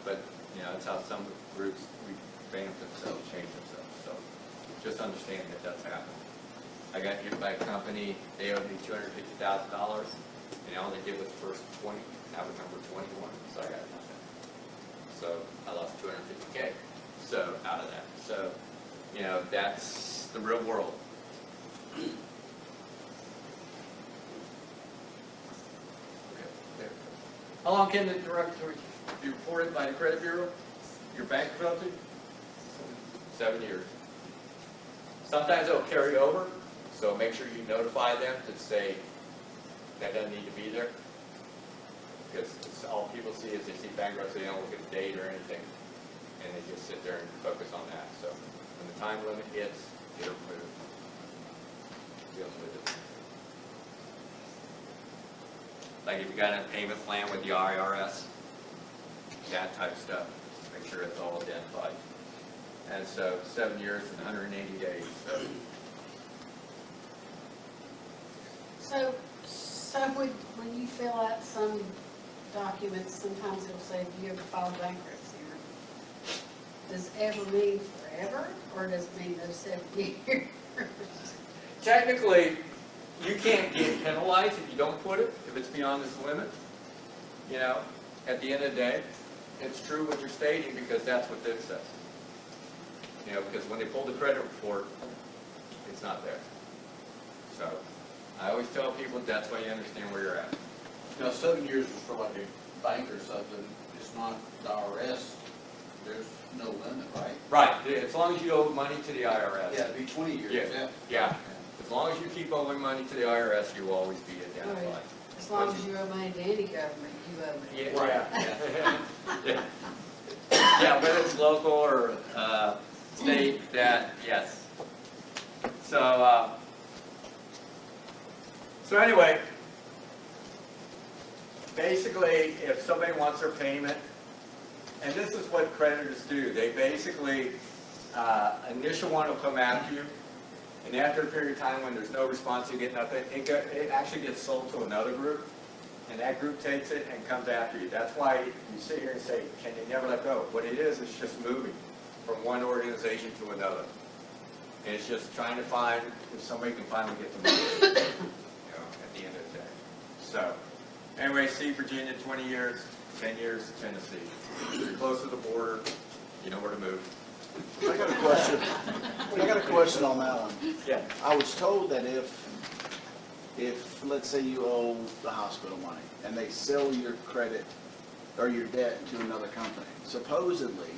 But that's how some groups revamp themselves, change themselves. So just understand that does happen. I got hit by a company, they owed me $250,000, and all they did was first 20, now we're number 21, so I got nothing. So I lost $250K, so out of that. So, you know, that's the real world. Okay, there. How long can the director be reported by the credit bureau? Your bankruptcy? 7 years. Sometimes it'll carry over, so make sure you notify them to say that doesn't need to be there. Because all people see is they see bankruptcy, they don't look at the date or anything, and they just sit there and focus on that. So when the time limit hits, it'll move. Dealing with it. Like if you got a payment plan with the IRS, that type of stuff, make sure it's all identified. And so 7 years and 180 days. So when you fill out some documents, sometimes it'll say, do you ever file bankruptcy? Does ever mean forever, or does it mean those 7 years? Technically, you can't get penalized if you don't put it, if it's beyond this limit. You know, at the end of the day, it's true what you're stating because that's what this says. You know, because when they pull the credit report, it's not there. So, I always tell people that's why you understand where you're at. Now, 7 years is for like a bank or something, it's not the IRS, there's no limit, right? Right, as long as you owe money to the IRS. Yeah, it'd be 20 years, Yeah. yeah. Yeah, as long as you keep owing money to the IRS, you will always be identified. Right. As long as you owe money to any government, you owe money. Yeah, yeah. Yeah, whether it's local or state, that, yes. So, so anyway, basically, if somebody wants their payment, and this is what creditors do, they basically, initial one will come after you, and after a period of time when there's no response, you get nothing, it actually gets sold to another group, and that group takes it and comes after you. That's why you sit here and say, can you never let go? What it is, it's just moving from one organization to another. And it's just trying to find if somebody can finally get the money, you know, at the end of the day. So, anyway, see Virginia, 20 years, 10 years, Tennessee. You're close to the border, you know where to move. I got a question. I got a question on that one. Yeah. I was told that if let's say you owe the hospital money and they sell your credit or your debt to another company, supposedly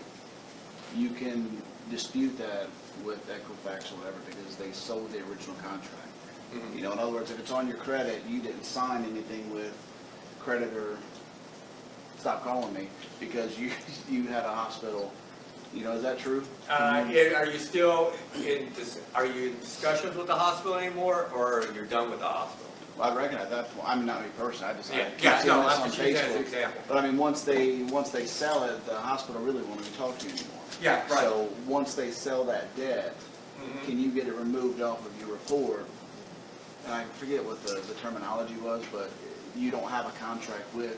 you can dispute that with Equifax or whatever because they sold the original contract. Mm-hmm. You know, in other words, if it's on your credit, you didn't sign anything with creditor, stop calling me, because you had a hospital. You know, is that true? Are you still in discussions with the hospital anymore, or you're done with the hospital? Well, I recognize that. I mean, not me personally. I just Yeah, keep yeah, seeing no, this I'm on just using that as an Facebook. example. But I mean, once they sell it, the hospital really won't even talk to you anymore. Yeah, right. So once they sell that debt, Mhm. can you get it removed off of your report? And I forget what the terminology was, but you don't have a contract with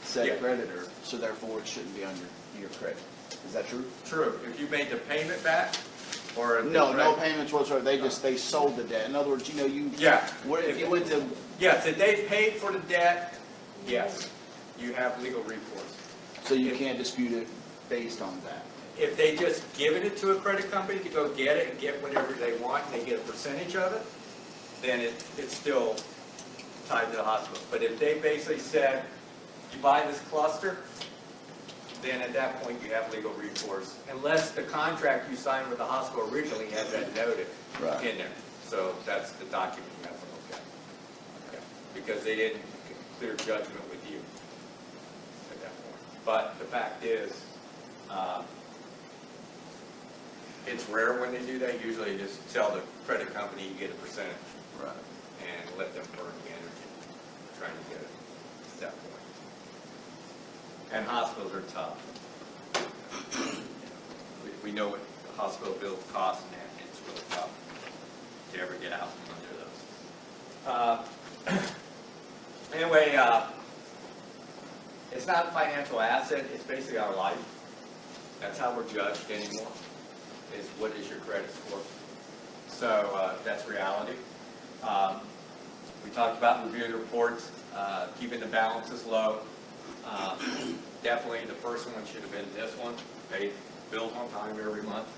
said Yeah. creditor, so therefore it shouldn't be on your credit. Is that true? True. If you made the payment back, or No payments whatsoever. They sold the debt. In other words, you know, Yeah. if you went to, Yes, if they paid for the debt, yes, you have legal recourse. so you can't dispute it based on that. If they just given it to a credit company to go get it and get whatever they want, and they get a percentage of it, then it's still tied to the hospital. But if they basically said, you buy this cluster, then at that point you have legal recourse, unless the contract you signed with the hospital originally has that noted Right. in there. So that's the document you have to look at. Okay. Because they didn't clear judgment with you at that point. But the fact is, it's rare when they do that. Usually just tell the credit company you get a percentage. Right. And let them burn the energy trying to get it at that point. And hospitals are tough. We know what the hospital bills cost, and it's really tough to ever get out from under those. Anyway, it's not a financial asset, it's basically our life. That's how we're judged anymore. is what is your credit score. So that's reality. We talked about reviewing reports, keeping the balances low. Definitely the first one should have been this one, pay bills on time every month.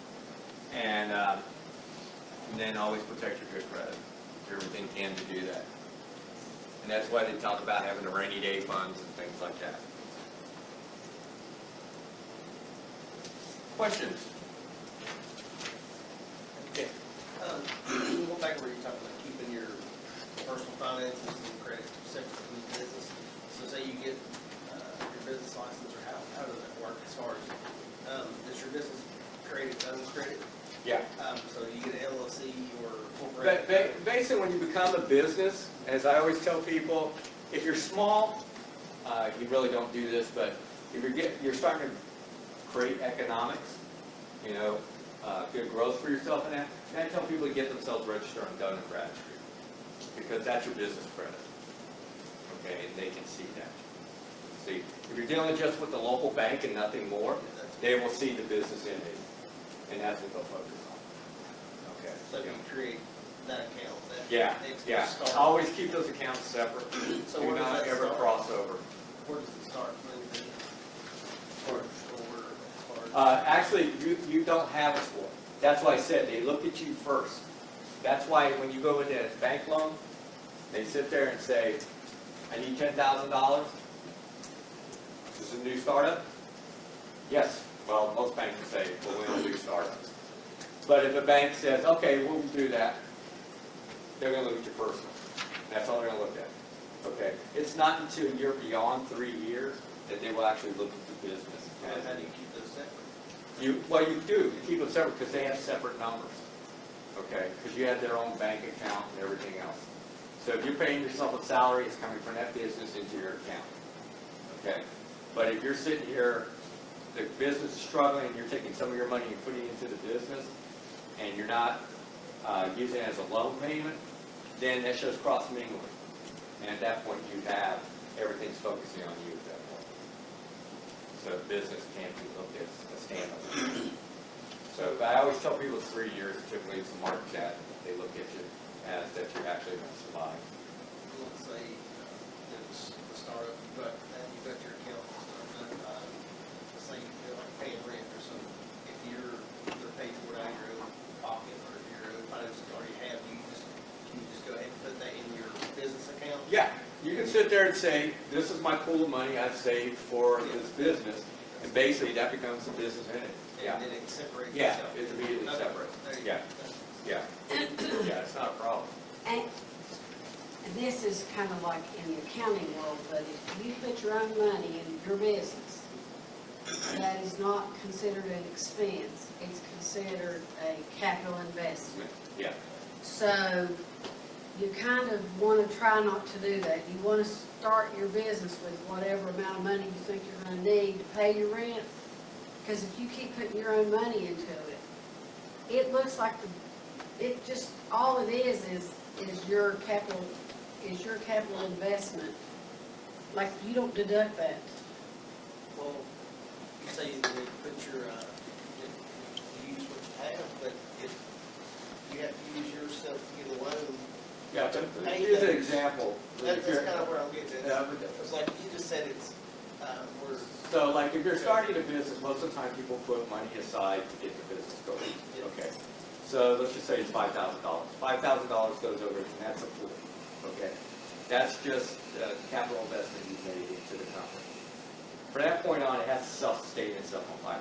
And then always protect your good credit. Do everything you can to do that. And that's why they talk about having the rainy day funds and things like that. Questions? Okay. We'll go back where you're talking about keeping your personal finances and credit separate from the business. So say you get your business license, or how does that work as far as, does your business create its own credit? Yeah. So you get an LLC or corporate? Basically, when you become a business, as I always tell people, if you're small, you really don't do this, but if you're starting to create economics, you know, good growth for yourself in that, and I tell people to get themselves registered on Dun & Bradstreet, because that's your business credit, okay, and they can see that. See, if you're dealing just with the local bank and nothing more, they will see the business entity, and that's what they'll focus on. Okay. So you create that account, that Yeah, extra yeah. start. Always keep those accounts separate. So Do where does not that ever start? cross over. Where does it start? As far as store, Actually, you don't have a score. That's why I said they look at you first. That's why when you go into a bank loan, they sit there and say, I need $10,000. This is a new startup? Yes. Well, most banks will say, well, we don't do startups. But if a bank says, okay, we'll do that, they're going to look at your personal. That's all they're going to look at. Okay. It's not until you're beyond 3 years that they will actually look at the business. and how do you keep those separate? Well, you do. You keep them separate because they have separate numbers. Okay? Because you have their own bank account and everything else. So if you're paying yourself a salary, it's coming from that business into your account. Okay? But if you're sitting here, the business is struggling, and you're taking some of your money and putting it into the business, and you're not using it as a loan payment, then that shows cross-mingling. And at that point, you have everything's focusing on you at that point. So business can't be looked at as a standalone. So I always tell people it's 3 years, typically it's a mark that they look at you as that you're actually going to survive. Let's say there's a startup, but you've got your account, let's say you're like paying rent or something. If you're paid for it out of your own pocket, or if your own finances you already have, can you just go ahead and put that in your business account? Yeah, you can sit there and say, this is my pool of money I've saved for this business, and basically that becomes the business in it. Yeah. And then it separates Yeah, itself. it's immediately Okay. separate. There you Yeah. go. Yeah. Yeah, it's not a problem. And this is kind of like in the accounting world, but if you put your own money in your business, that is not considered an expense. It's considered a capital investment. Yeah. So you kind of want to try not to do that. You want to start your business with whatever amount of money you think you're going to need to pay your rent. Because if you keep putting your own money into it, it looks like it just, all it is your capital investment. Like, you don't deduct that. Well, you say you put your, you use what you have, but if you have to use yourself to get a loan, Yeah, but here's an example. that's kind of where I'm getting at. Yeah, but- It's like you just said it's, we're. So like if you're starting a business, most of the time people put money aside to get the business going. Okay. So let's just say it's $5,000. $5,000 goes over, and that's a pool. Okay. That's just the capital investment you've made into the company. From that point on, it has to self-sustain itself on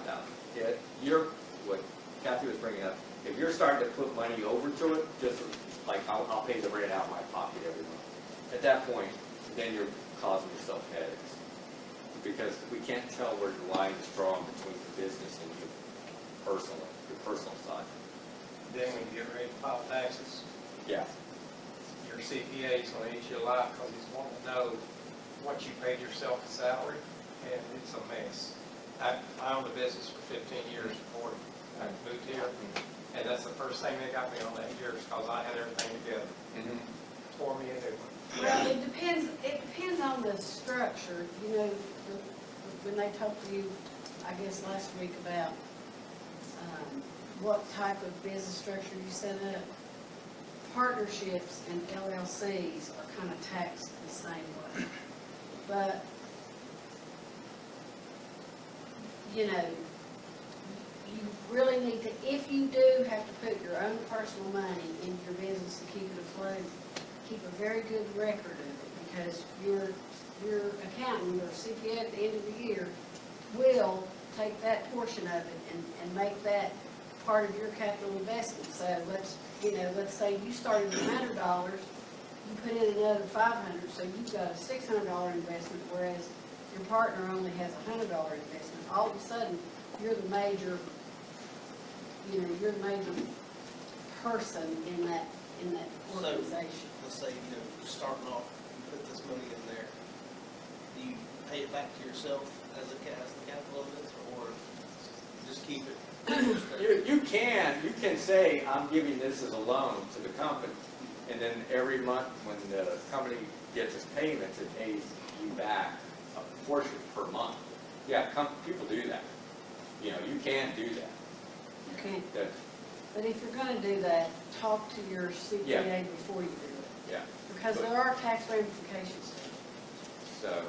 $5,000. You're, what Cathy was bringing up, if you're starting to put money over to it, just like I'll pay the rent out of my pocket every month. At that point, then you're causing yourself headaches. Because we can't tell where the line is drawn between the business and you personally, your personal side. Then when you get ready to file taxes, Yeah. your CPA is going to eat you alive because he's wanting to know what you paid yourself a salary, and it's a mess. I owned a business for 15 years before I moved here, and that's the first thing they got me on that year is because I had everything together. Tore me a new one. Well, it depends on the structure. You know, when they talked to you, I guess last week about what type of business structure you set up. Partnerships and LLCs are kind of taxed the same way. But, you know, you really need to, if you do have to put your own personal money into your business to keep it afloat, keep a very good record of it, because your accountant, your CPA at the end of the year will take that portion of it and make that part of your capital investment. So let's say you started with $100, you put in another $500, so you've got a $600 investment, whereas your partner only has a $100 investment. All of a sudden, you're the major person in that organization. Let's say, starting off, you put this money in there, do you pay it back to yourself as the capital of this, or just keep it? You can say, I'm giving this as a loan to the company, and then every month when the company gets its payments, it pays you back a portion per month. Yeah, people do that. You can do that. Okay. But if you're gonna do that, talk to your CPA before you do it. Yeah. Because there are tax ramifications. So,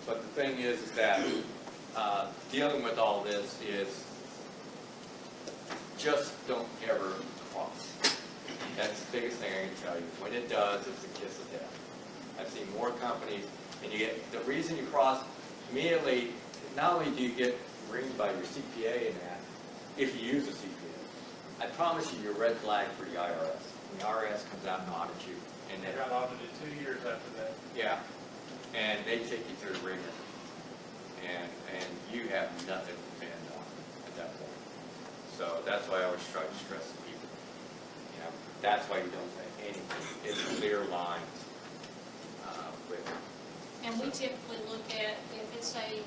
but the thing is that dealing with all this is just don't ever cross. That's the biggest thing I can tell you. When it does, it's a kiss of death. I've seen more companies, and you get the reason you cross immediately. Not only do you get ringed by your CPA in that, if you use a CPA, I promise you, you're a red flag for the IRS. The IRS comes out and audits you, and I got audited 2 years after that. yeah, and they take you through the ringer, and you have nothing to depend on at that point. So that's why I always try to stress to people. That's why you don't say anything. It's clear lines with it. And we typically look at if it's a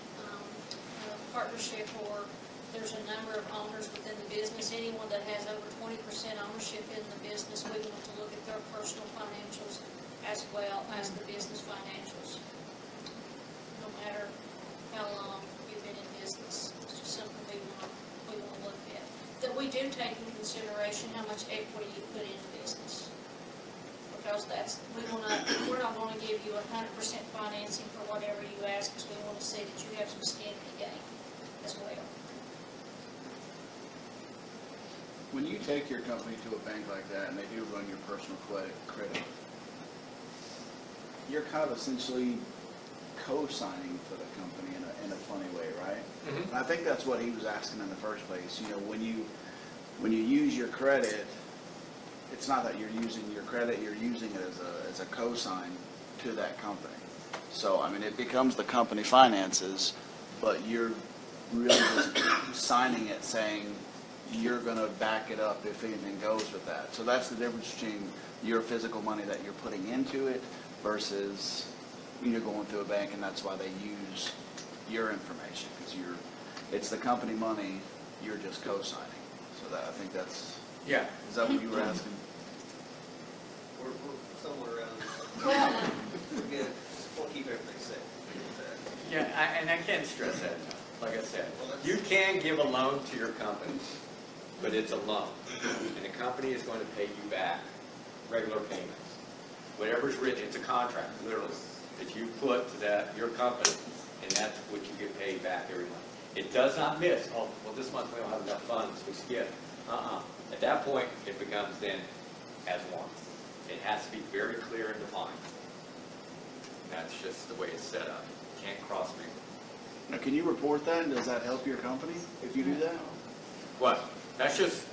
partnership or there's a number of owners within the business, anyone that has over 20% ownership in the business, we want to look at their personal financials as well as the business financials. No matter how long you've been in business, it's just something we want to look at. That we do take into consideration how much equity you put into business. Because we're not going to give you 100% financing for whatever you ask, because we want to see that you have some skin in the game as well. When you take your company to a bank like that and they do run your personal credit, you're kind of essentially co-signing for the company in a funny way, right? Mm-hmm. And I think that's what he was asking in the first place. When you use your credit, it's not that you're using your credit, you're using it as a co-sign to that company. So, I mean, it becomes the company finances, but you're really just signing it saying you're going to back it up if anything goes with that. So that's the difference between your physical money that you're putting into it versus you're going through a bank, and that's why they use your information, because it's the company money, you're just co-signing. So that, I think that's, Yeah. is that what you were asking? We're somewhere around there. We're good. We'll keep everything safe. Yeah, and I can't stress that enough. Like I said, you can give a loan to your company, but it's a loan, and the company is going to pay you back regular payments. Whatever's written, it's a contract, literally, that you put to your company, and that's what you get paid back every month. It does not miss, oh, well, this month we don't have enough funds, we skip. At that point, it becomes then as one. It has to be very clear and defined. And that's just the way it's set up. You can't cross mingle. Now, can you report that, and does that help your company if you do that? What? That's just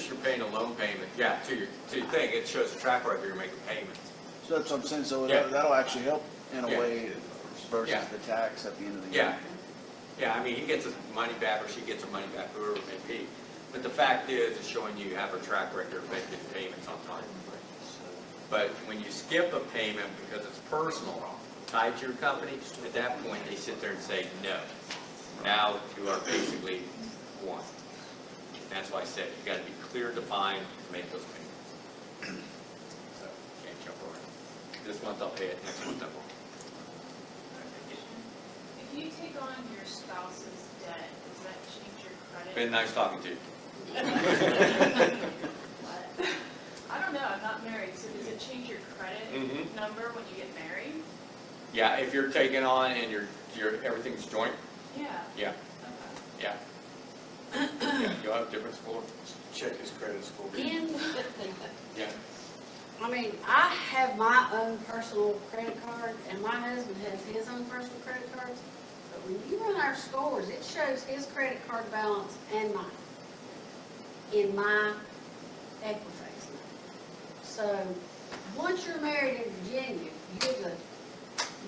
you're paying a loan payment. Yeah, to your thing. It shows a track record you're making payments. So that's what I'm saying. So Yeah. that'll actually help in a Yeah. way versus Yeah. the tax at the end of the year. Yeah. I mean, he gets his money back, or she gets her money back, whoever it may be. But the fact is, it's showing you have a track record of making payments on time. But when you skip a payment because it's personal, tied to your company, at that point they sit there and say no. Now you are basically one. That's why I said you got to be clear, defined to make those payments. So can't jump around. This month I'll pay it. Next month I won't. If you take on your spouse's debt, does that change your credit? Been nice talking to you. I don't know, I'm not married, so does it change your credit Mhm. number when you get married? Yeah, if you're taking on and your everything's joint, Yeah. yeah, Okay. yeah. Yeah, you'll have different score. Check his credit score. Yeah. I mean, I have my own personal credit card, and my husband has his own personal credit cards. But when you run our scores, it shows his credit card balance and mine in my Equifax number. So, once you're married in Virginia,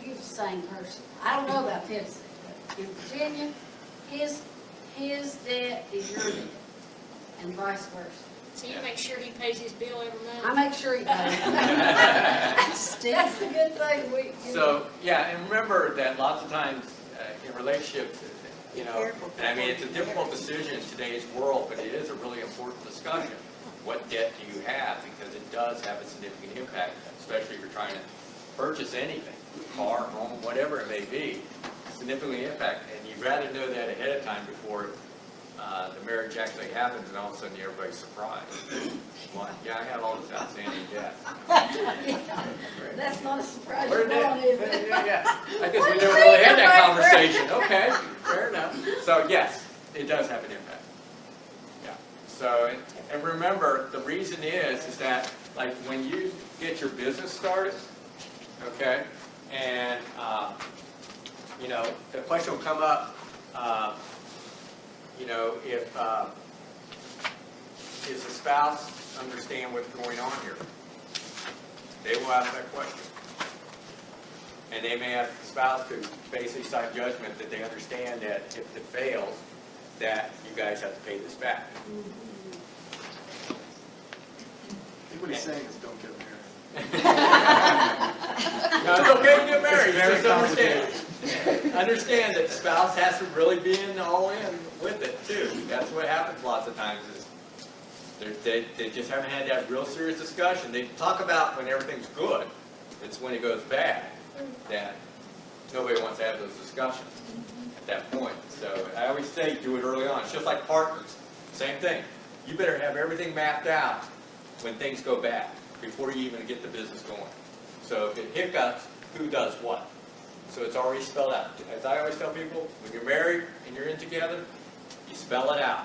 you're the same person. I don't know about Tennessee, but in Virginia, his debt is your debt, and vice versa. So you make sure he pays his bill every month? I make sure he does. That's the good thing So, yeah, and remember that lots of times in relationships, you know, and I mean, it's a difficult decision in today's world, but it is a really important discussion. What debt do you have? Because it does have a significant impact, especially if you're trying to purchase anything, car, home, whatever it may be, significantly impact. And you'd rather know that ahead of time before the marriage actually happens, and all of a sudden everybody's surprised. Well, yeah, I have all this outstanding debt. That's not a surprise. Where did that? Is it? Yeah. I guess we never really had that conversation. Okay, fair enough. So yes, it does have an impact. Yeah. So, and remember, the reason is that like when you get your business started, okay, and you know, the question will come up. You know, if does the spouse understand what's going on here? They will ask that question. And they may ask the spouse to basically cite judgment that they understand that if it fails, that you guys have to pay this back. I think what he's saying is don't get married. No, it's okay to get married. It's very Just understand that the spouse has to really be in all in with it too. That's what happens lots of times is they just haven't had that real serious discussion. They talk about when everything's good. It's when it goes bad that nobody wants to have those discussions at that point. So I always say do it early on. It's just like partners. Same thing. You better have everything mapped out when things go bad before you even get the business going. So if it hiccups, who does what? So it's already spelled out. As I always tell people, when you're married and you're in together, you spell it out.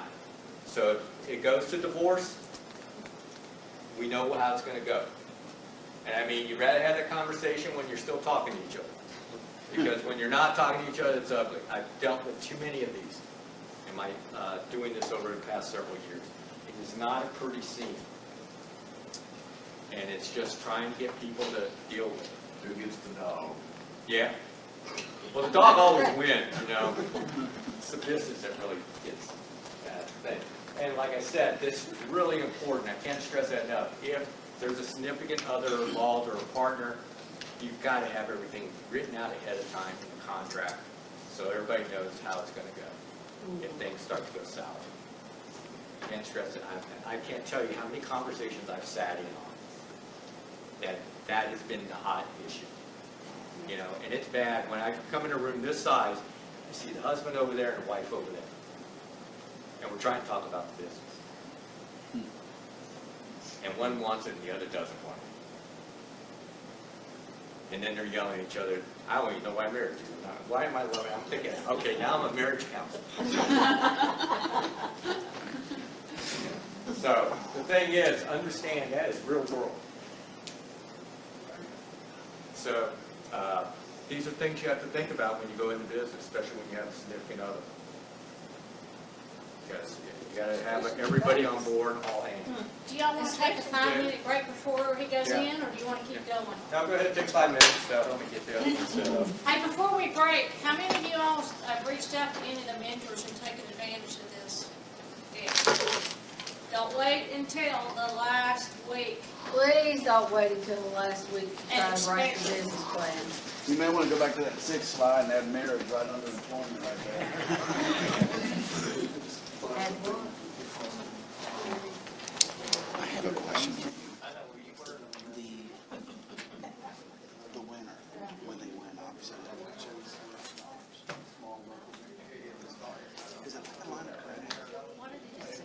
So if it goes to divorce, we know how it's going to go. And I mean, you'd rather have that conversation when you're still talking to each other. Because when you're not talking to each other, it's ugly. I've dealt with too many of these in my doing this over the past several years. It is not a pretty scene. And it's just trying to get people to deal with it. Who gets the dog? Yeah. Well, the dog always wins, you know. It's the business that really gets that thing. And like I said, this is really important. I can't stress that enough. If there's a significant other involved or a partner, you've got to have everything written out ahead of time in the contract so everybody knows how it's going to go if things start to go south. I can't stress it. I can't tell you how many conversations I've sat in on that has been the hot issue. You know, and it's bad. When I come in a room this size, I see the husband over there and the wife over there. And we're trying to talk about the business. And one wants it and the other doesn't want it. And then they're yelling at each other. I don't even know why I married you. Why am I loving? I'm thinking, okay, now I'm a marriage counselor. So the thing is, understand that is real world. So these are things you have to think about when you go into business, especially when you have a significant other. Because you got to have everybody on board, all hands. Do y'all want to take a 5-minute break before he goes in, or do you want to keep going? Now go ahead and take 5 minutes. Let me get the other one set up. Hey, before we break, how many of you all have reached out to any of the mentors and taken advantage of this? Yeah. Don't wait until the last week. Please don't wait until the last week to try And to write the expect- business plan. You may want to go back to that 6th slide and add marriage right under employment right there. Add what? I have a question for you. The winner, when they win, obviously, they have to choose. Is it like a line of credit? What it is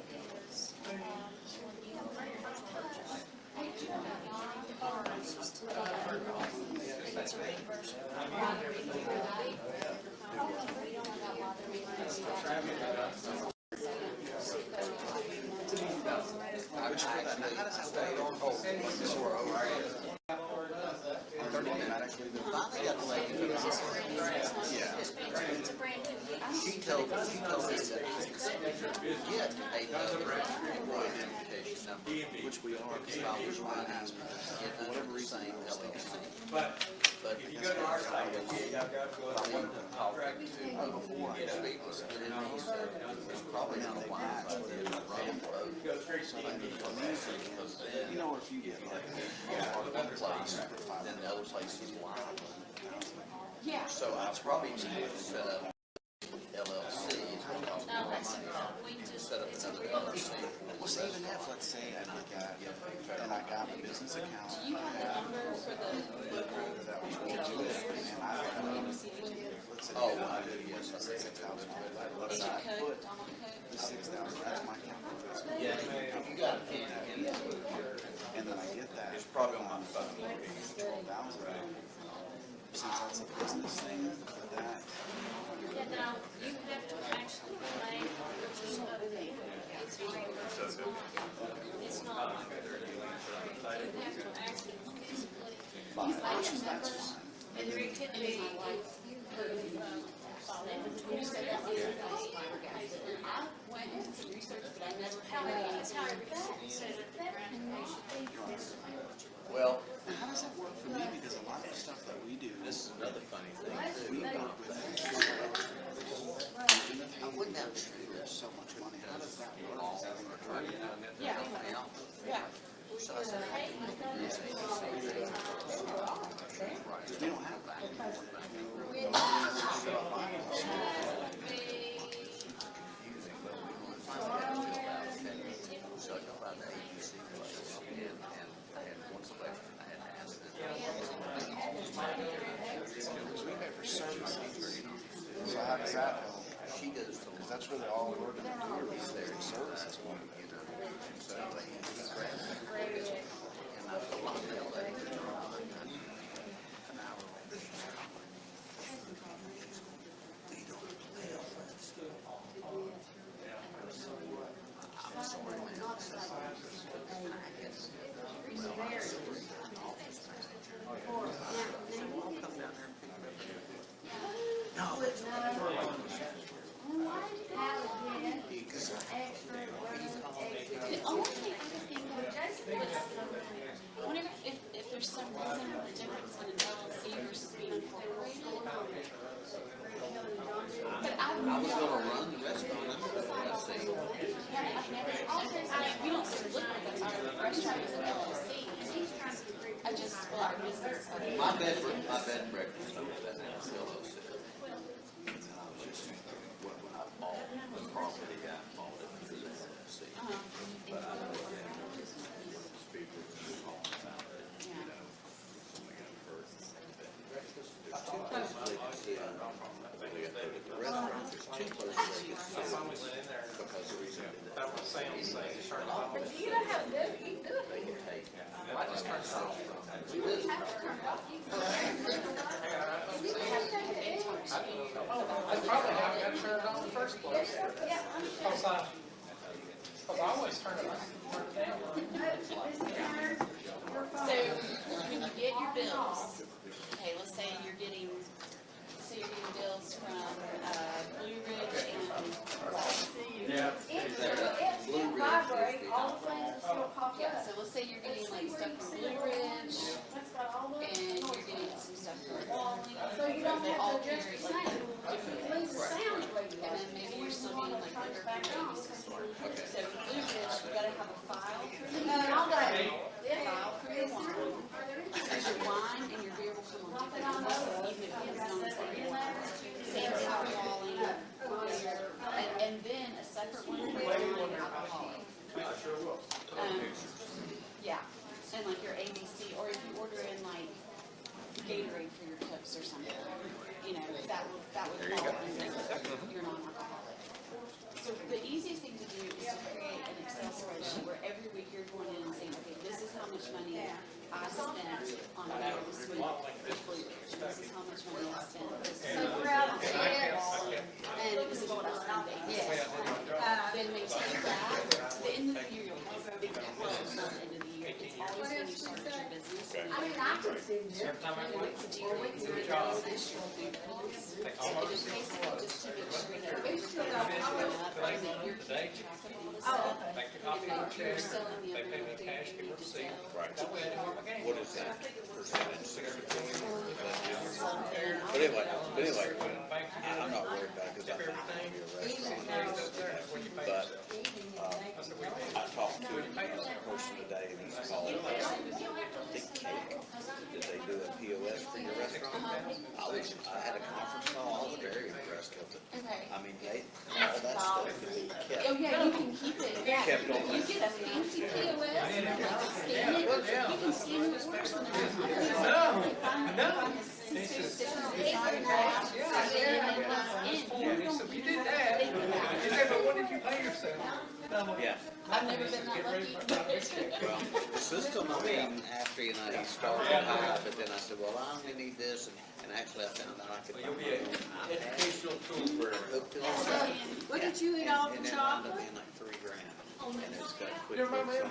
They got the lady. It's just a brand new, it's not Yeah. just expensive, it's a brand new. She told me that you get another employee identification number, which we are, because I was trying to ask, for whatever reason, LLC. But But if you go to our site, you have got to go I to wanted to talk to contract. before I speak was good in these, it's probably not a wise, but it's a wrong road. Go straight So to I need to come in, because then, You know, if you get like, one place, then the other place is live. Yeah. So I probably need to set up LLC, No, that's, we just, set up it's a another real. LLC. well, see, even if, let's say, and I got a business account. Do you have the number for the local? That was going to it, and I don't know, let's say, Oh, I do, yes, I think $6,000. Let's Agent say I code, put Donald the code? 6,000, that's my capital investment. Yeah, you got a pen, And then I get that. it's probably on my phone. 12,000. Since that's a business thing, that, Yeah, now, you have to actually pay, which is updated. It's reimbursed. It's not. You have to actually physically. And there could be, You said that was flabbergasted. And I went and did some research, but I never had it's how everything says it, the gratification. Well, and how does that work for me? Because a lot of the stuff that we do, this is another funny thing we too. work with, I wouldn't have to do there's this. so much money. How does that work? All Is that over like a attorney, Yeah. Yeah. So I said, I can do this. we don't have that. Confusing, but we finally got to fill out a so I go by the agency place, and I had one question I had to ask them. Because we pay for services. So how does that help? She goes to, Because that's where they all work in the field, is their services point. so anyway, he grabbed me. And I told him, I'll tell that to her. An hour later, she's calling. They don't pay all that stuff. I'm sorry, man. I guess, well, I'm sorry, I'm office manager. I'll come down there and pick me up. No, that's because The only thing I can think of is, whenever, if there's some reason the difference in an LLC versus being incorporated. But I was gonna run the restaurant under the LLC. we don't sort of look like that's our restaurant is an LLC. I just, well, our business. My bed and breakfast, that's LLC. And then I was just, when I bought the property, I bought it through the LLC. But I know that speaker called about it, you know, somebody got hurt. The restaurant, there's two places they get I finally went in there, because the reason that was Sam saying, turn it off. they can take. I just turned it off. That's probably how I got turned on in the first place. Because I always turn it down. So, when you get your bills, okay, let's say you're getting bills from, Blue Ridge and, Yeah. yeah, so let's say you're getting like stuff from Blue Ridge, and you're getting some stuff from Wally. So you don't They have all to carry adjust like the different Leave the sound the way you and want. then maybe you're still getting like liquor from the ABC store. So with Blue Ridge, you gotta have a file for your file for your wine. Because your wine and your beer will come on different lists, even if it's on the same one. Same with Wally, beer, and then a separate one for wine and alcoholic. Yeah, and like your ABC, or if you order in like Gatorade for your cooks or something, you know, that would fall under your non-alcoholic. So the easiest thing to do is to create an Excel spreadsheet where every week you're going in and saying, okay, this is how much money I spent on beer this week. This is how much money I spent this week. And this is what I spent daily. Then maintain that. At the end of the year, you'll have a big net worth at the end of the year. It's always when you start your business. Okay. I mean, I could see this. Every time I went to 4 weeks do a ago, job, this issue will be released. Take It all my was receipts. basically just to make sure that we still got following up and that you're keeping track of all this stuff. Make the copy of the You're check, selling the they pay other me cash, thing give you a need to receipt. sell. Right. That way I know my game. What is that percentage, 60/40? But anyway, Bank I'm not worried about it because I think it's gonna be a restaurant. When you pay But, yourself. I said, we pay. I talked to a person today and he's called, I think Cake. Did they do a POS for your restaurant? I had a conference call, I was very impressed with it. Okay. I mean, all that stuff can be Oh, kept. yeah, you can keep it, yeah. Kept on You get a fancy POS, and you can scan it, you can scan your orders on Yeah, so you did that. You said, but what did you pay yourself? Yeah. I've never been that lucky. Well, the system, I mean, after, he started high, but then I said, well, I only need this, and actually I found out I could. Well, you'll be an educational tool for Hooked it up. What did you eat all And the it wound up chocolate? being like $3,000. And it's got quick. You remember fix that?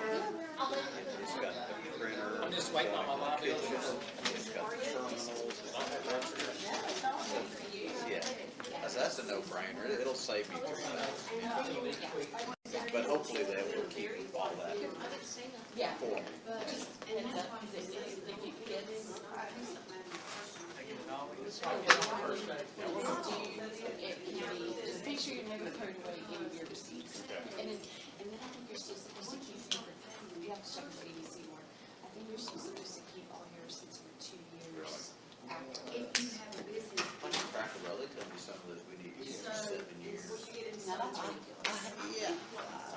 on it. It's got the printer. I'm just waiting on my mom to be able to- It's got the terminals. Yeah, that's a no-brainer. It'll save me $3,000. But hopefully they will keep all that Yeah. for me. Just heads up, because it is, if you kids. It can be, just make sure you never turn away any of your receipts. And then I think you're still supposed to keep, you have to check with ABC more. I think you're still supposed to keep all your receipts for 2 years after. If you have a business. Cracker Barrel, they tell me some of this we need to use for 7 years. Now that's ridiculous. Yeah,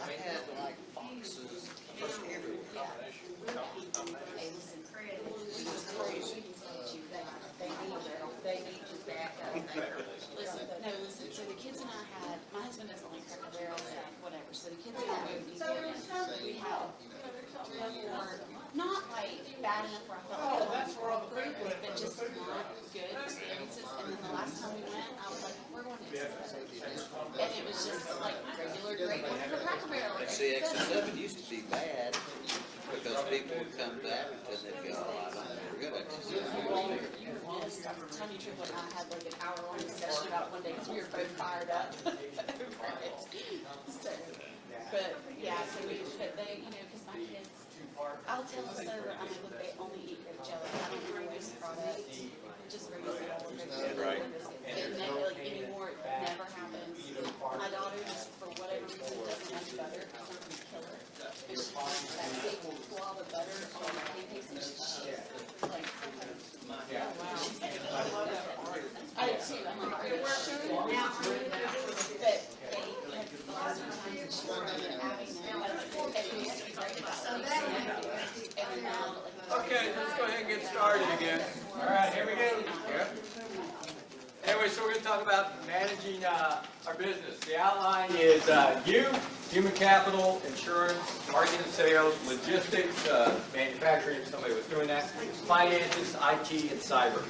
I had like boxes everywhere. Hey, listen, we just crazy. They need to back up. Listen, so the kids and I had, my husband doesn't like Cracker Barrel and whatever, so the kids and I go to we had 4, not like bad enough where I felt like but just not good experiences. And then the last time we went, I was like, we're going to X7. And it was just like regular great one for Cracker Barrel. But see, X7 used to be bad because people would come back and they'd go, oh, I don't know, we're good at X7. Yes, I'm telling you, Triple and I had like an hour-long discussion about it one day because we were both fired up. So, but yeah, so but they, because my kids, I'll tell them so that I'm like, look, they only eat grape jelly. I don't bring this product, just bring this all grape jelly. Right. It never, like anymore, it never happens. My daughter just, for whatever reason, doesn't like butter. It's not gonna kill her. But she wants that big glob of butter on the pancakes and she's like, I did too. I'm like, are you sure now? But they had lots of times that she wanted to have it used to be great about it. And now, like. Okay, let's go ahead and get started again. All right, here we go. Yep. Anyway, so we're going to talk about managing our business. The outline is human capital, insurance, marketing and sales, logistics, manufacturing, if somebody was doing that, finances, IT, and cyber.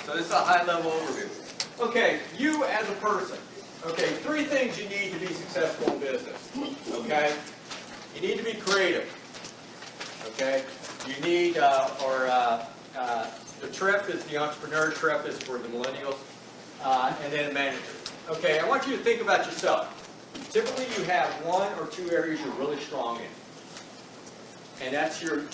So this is a high-level overview. Okay, you as a person. Okay, 3 things you need to be successful in business. Okay, you need to be creative. Okay, you need, the TREP is the entrepreneur, TREP is for the millennials, and then manager. Okay, I want you to think about yourself. Typically you have 1 or 2 areas you're really strong in. And that's your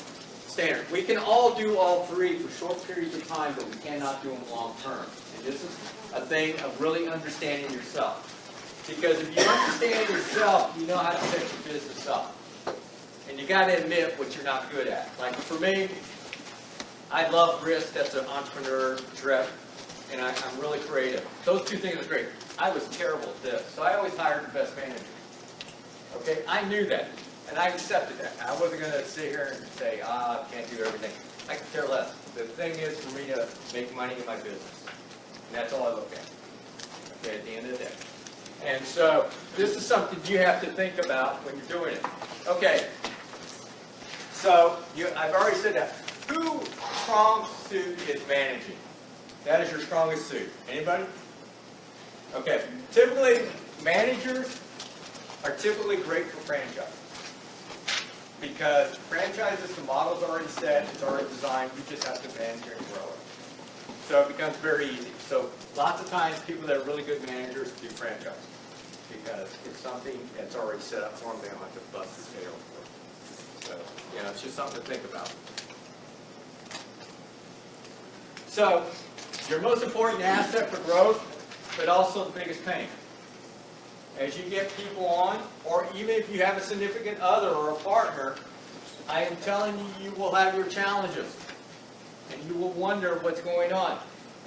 standard. We can all do all 3 for short periods of time, but we cannot do them long term. And this is a thing of really understanding yourself. Because if you understand yourself, you know how to set your business up. And you got to admit what you're not good at. Like for me, I love risk, that's an entrepreneur trip, and I'm really creative. Those 2 things are great. I was terrible at this, so I always hired the best manager. Okay, I knew that, and I accepted that. I wasn't going to sit here and say, I can't do everything. I could care less. The thing is for me to make money in my business, and that's all I look at. Okay, at the end of the day. And so this is something you have to think about when you're doing it. Okay, so I've already said that. Whose strong suit is managing? That is your strongest suit. Anybody? Okay. Typically, managers are typically great for franchise. Because franchises, the model's already set, it's already designed, you just have to manage it and grow it. So it becomes very easy. So lots of times, people that are really good managers do franchise because it's something that's already set up for them. They don't have to bust their tail for it. So, you know, it's just something to think about. So, your most important asset for growth, but also the biggest pain. As you get people on, or even if you have a significant other or a partner, I am telling you, you will have your challenges. And you will wonder what's going on.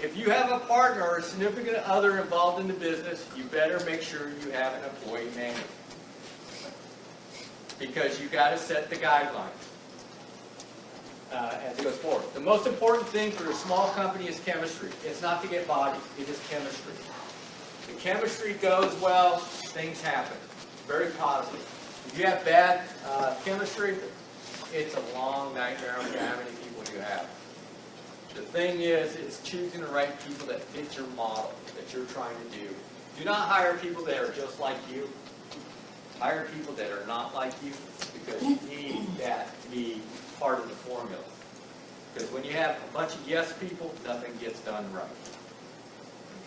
If you have a partner or a significant other involved in the business, you better make sure you have an employee manual. Because you got to set the guidelines as it goes forward. The most important thing for a small company is chemistry. It's not to get bodies, it is chemistry. The chemistry goes well, things happen. Very positive. If you have bad chemistry, it's a long nightmare on how many people you have. The thing is, it's choosing the right people that fit your model that you're trying to do. Do not hire people that are just like you. Hire people that are not like you because you need that to be part of the formula. Because when you have a bunch of yes people, nothing gets done right.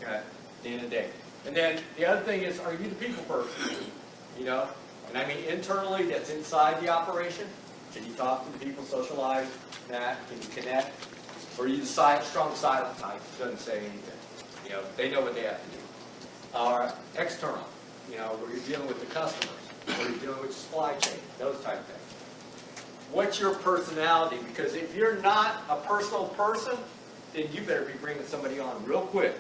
Okay? At the end of the day. And then the other thing is, are you the people person? You know? And I mean internally, that's inside the operation. Can you talk to the people, socialize, that? Can you connect? Or are you the strong silent type? Doesn't say anything. You know, they know what they have to do. Or external, you know, where you're dealing with the customers, where you're dealing with the supply chain, those type of things. What's your personality? Because if you're not a personal person, then you better be bringing somebody on real quick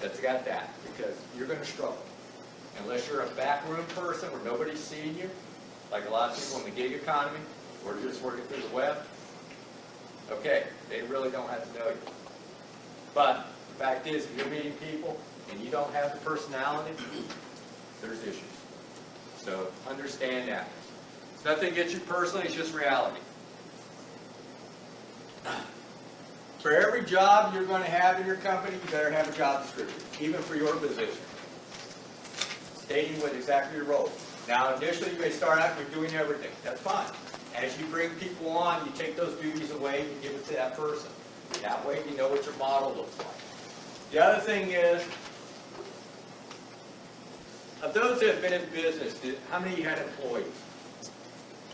that's got that, because you're going to struggle. Unless you're a backroom person where nobody's seeing you, like a lot of people in the gig economy, or you're just working through the web. Okay, they really don't have to know you. But the fact is, if you're meeting people and you don't have the personality, there's issues. So understand that. It's nothing against you personally, it's just reality. For every job you're going to have in your company, you better have a job description, even for your position, stating what exactly your role is. Now, initially, you may start out with doing everything. That's fine. As you bring people on, you take those duties away and you give it to that person. That way, you know what your model looks like. The other thing is, of those that have been in business, how many of you had employees?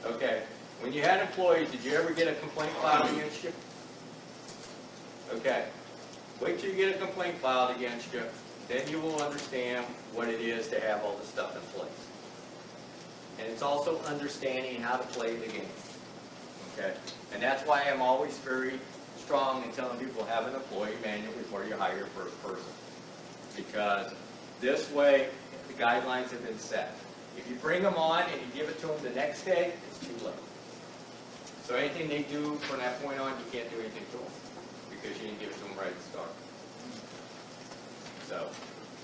Okay. When you had employees, did you ever get a complaint filed against you? Okay. Wait till you get a complaint filed against you. Then you will understand what it is to have all the stuff in place. And it's also understanding how to play the game. Okay? And that's why I'm always very strong in telling people have an employee manual before you hire your first person. Because this way, the guidelines have been set. If you bring them on and you give it to them the next day, it's too late. So anything they do from that point on, you can't do anything to them. Because you didn't give it to them right at the start. So,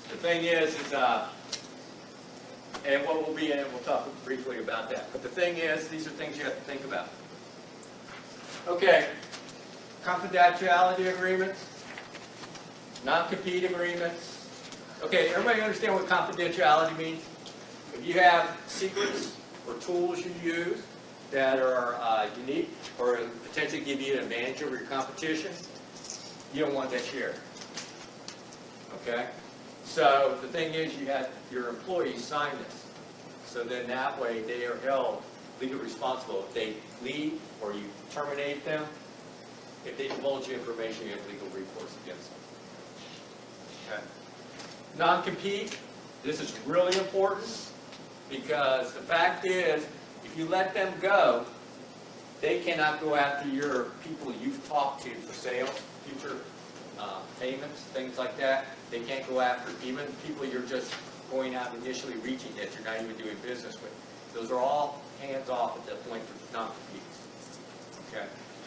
the thing is and what will be in it, we'll talk briefly about that. But the thing is, these are things you have to think about. Okay, confidentiality agreements, non-compete agreements. Okay, everybody understand what confidentiality means? If you have secrets or tools you use that are unique or potentially give you an advantage over your competition, you don't want that shared. Okay? So the thing is, you have your employees sign this. So then that way they are held legally responsible. If they leave or you terminate them, if they divulge you information, you have legal recourse against them. Okay? Non-compete, this is really important because the fact is, if you let them go, they cannot go after your people you've talked to for sales, future payments, things like that. They can't go after even people you're just going out initially reaching that you're not even doing business with. Those are all hands off at that point for non-competes. Okay.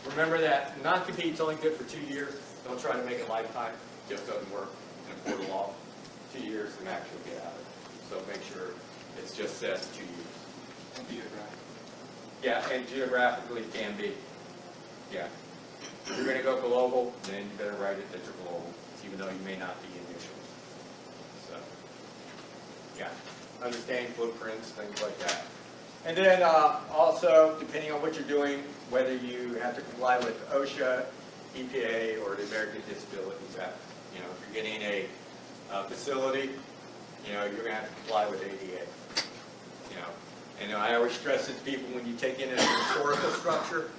Remember that non-compete's only good for 2 years. Don't try to make it lifetime. It just doesn't work in a court of law. 2 years to max you'll get out of it. So make sure it's just set 2 years. And geographic. Yeah, and geographically can be. Yeah. If you're going to go global, then you better write it that you're global, even though you may not be initially. So, yeah. Understanding footprints, things like that. And then also, depending on what you're doing, whether you have to comply with OSHA, EPA, or the American Disabilities Act. You know, if you're getting a facility, you know, you're going to have to comply with ADA. You know, and I always stress it to people, when you take in a historical structure,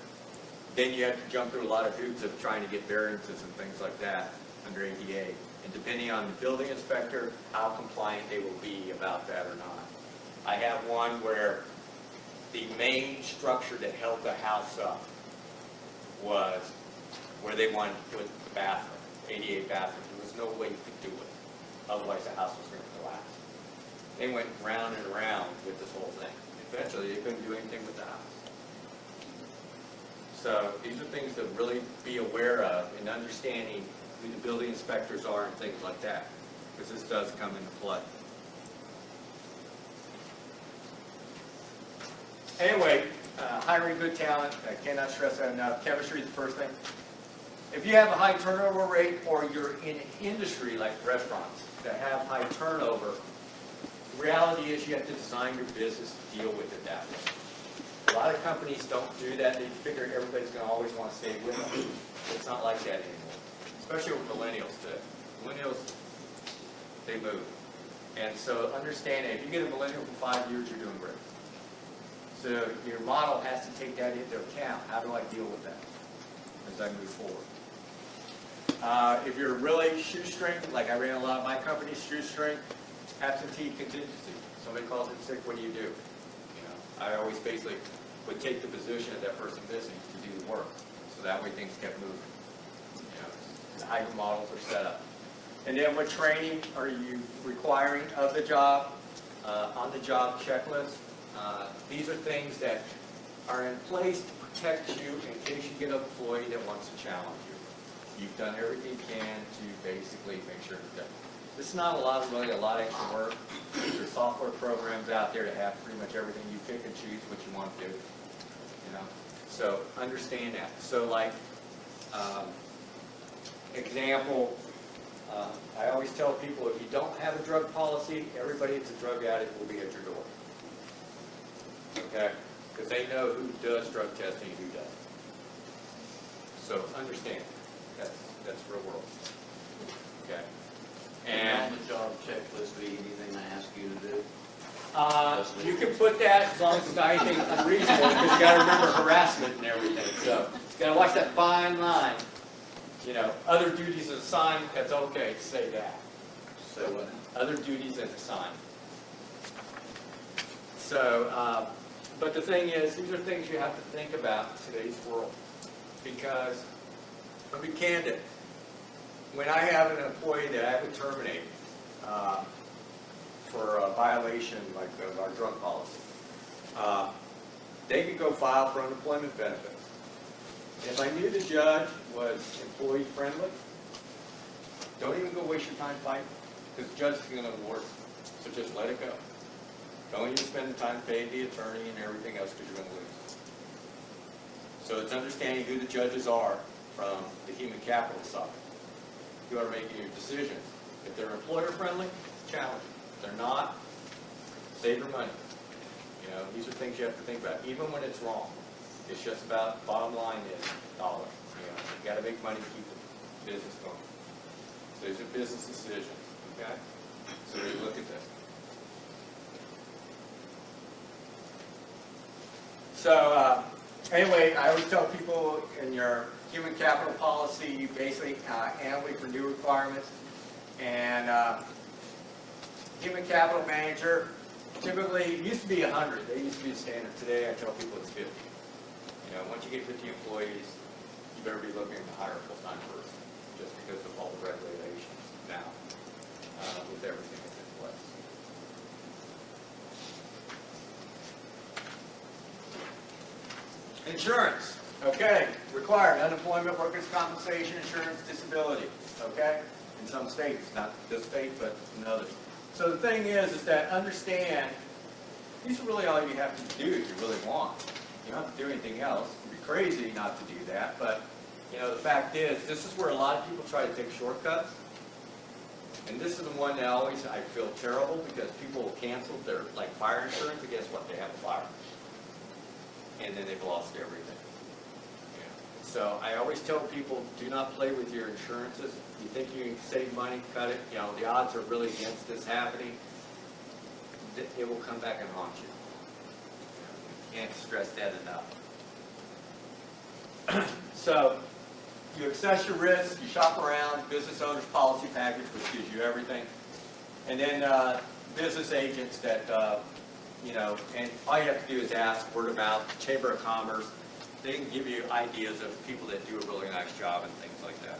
then you have to jump through a lot of hoops of trying to get variances and things like that under ADA. And depending on the building inspector, how compliant they will be about that or not. I have one where the main structure that held the house up was where they wanted to put the bathroom, ADA bathroom. There was no way you could do it. Otherwise the house was going to collapse. They went round and around with this whole thing. Eventually they couldn't do anything with the house. So these are things to really be aware of in understanding who the building inspectors are and things like that, because this does come into play. Anyway, hiring good talent, I cannot stress that enough. Chemistry is the first thing. If you have a high turnover rate, or you're in an industry like restaurants that have high turnover, the reality is you have to design your business to deal with it that way. A lot of companies don't do that. They figure everybody's going to always want to stay with them. It's not like that anymore, especially with millennials too. Millennials, they move. And so understand that if you get a millennial for 5 years, you're doing great. So your model has to take that into account. How do I deal with that as I move forward? If you're really shoestring, like I ran a lot of my company's shoestring, absentee contingency. Somebody calls in sick, what do? You know, I always basically would take the position of that person missing to do the work. So that way things kept moving. You know, the hybrid models are set up. And then what training are you requiring of the job? On the job checklist. These are things that are in place to protect you in case you get an employee that wants to challenge you. You've done everything you can to basically make sure that this is not really a lot of extra work. There's software programs out there that have pretty much everything. You pick and choose what you want to do. You know, so understand that. So like example, I always tell people, if you don't have a drug policy, everybody that's a drug addict will be at your door. Okay? Because they know who does drug testing and who doesn't. So understand, that's real world. Okay? And on the job checklist be anything I ask you to do? you can put that as long as it's not anything unreasonable, because you got to remember harassment and everything. So you got to watch that fine line. You know, other duties assigned, that's okay to say that. So what? Other duties as assigned. So, but the thing is, these are things you have to think about in today's world. Because, I'll be candid, when I have an employee that I would terminate for a violation like of our drug policy, they could go file for unemployment benefits. If I knew the judge was employee friendly, don't even go waste your time fighting, because the judge is going to award it. So just let it go. Don't even spend the time paying the attorney and everything else, because you're going to lose. So it's understanding who the judges are from the human capital side. You are making your decisions. If they're employer friendly, challenge them. If they're not, save your money. You know, these are things you have to think about, even when it's wrong. It's just about, bottom line is dollar. You know, you got to make money to keep the business going. So these are business decisions. Okay. So we look at this. So anyway, I always tell people in your human capital policy, you basically annually for new requirements. And human capital manager, typically, it used to be 100. They used to be the standard. Today, I tell people it's 50. You know, once you get 50 employees, you better be looking to hire a full-time person, just because of all the regulations now, with everything that's in place. Insurance, okay, required, unemployment, workers' compensation, insurance, disability, okay? In some states, not this state, but in others. So the thing is that understand, these are really all you have to do if you really want. You don't have to do anything else. It'd be crazy not to do that, but you know, the fact is, this is where a lot of people try to take shortcuts. And this is the one that I feel terrible because people will cancel their like fire insurance, and guess what? They have a fire. And then they've lost everything. Yeah. So I always tell people, do not play with your insurances. You think you can save money, cut it. You know, the odds are really against this happening. It will come back and haunt you. Can't stress that enough. So you assess your risk, you shop around, business owner's policy package, which gives you everything. And then business agents that, you know, and all you have to do is ask, word of mouth, Chamber of Commerce. They can give you ideas of people that do a really nice job and things like that.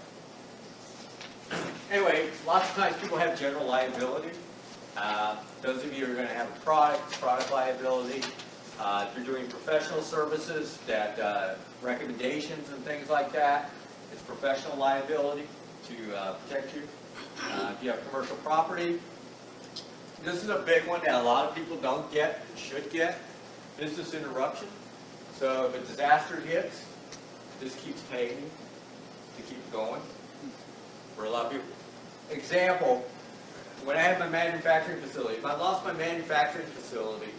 Anyway, lots of times people have general liability. Those of you who are going to have a product liability. If you're doing professional services, that recommendations and things like that, it's professional liability to protect you. If you have commercial property, this is a big one that a lot of people don't get, should get, business interruption. So if a disaster hits, this keeps paying you to keep going for a lot of people. Example, when I had my manufacturing facility, if I lost my manufacturing facility,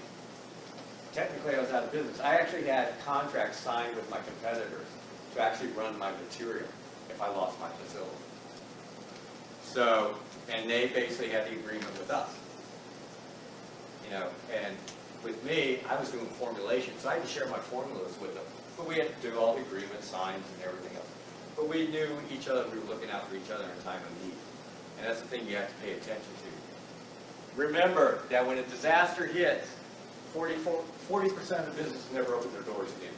technically I was out of business. I actually had contracts signed with my competitors to actually run my material if I lost my facility. So, and they basically had the agreement with us. You know, and with me, I was doing formulation, so I had to share my formulas with them. But we had to do all the agreements, signs, and everything else. But we knew each other, we were looking out for each other in a time of need. And that's the thing you have to pay attention to. Remember that when a disaster hits, 40% of the businesses never open their doors again.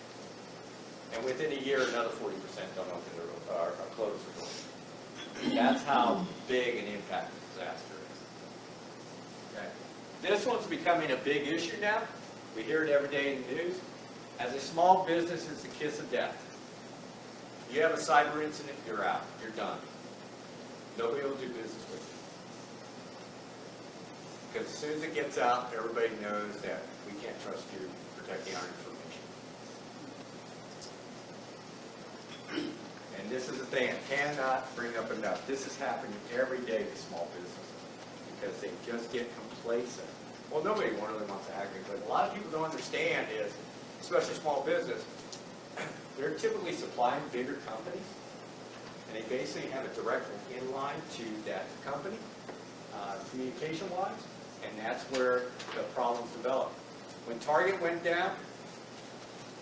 And within a year, another 40% don't open their or close their doors. That's how big an impact the disaster is. Okay. This one's becoming a big issue now. We hear it every day in the news. As a small business, it's the kiss of death. You have a cyber incident, you're out. You're done. Nobody will do business with you. Because as soon as it gets out, everybody knows that we can't trust you protecting our information. And this is the thing I cannot bring up enough. This is happening every day to small businesses because they just get complacent. Well, nobody really wants to act, but a lot of people don't understand is, especially small business, they're typically supplying bigger companies, and they basically have a direct inline to that company, communication-wise, and that's where the problems develop. When Target went down,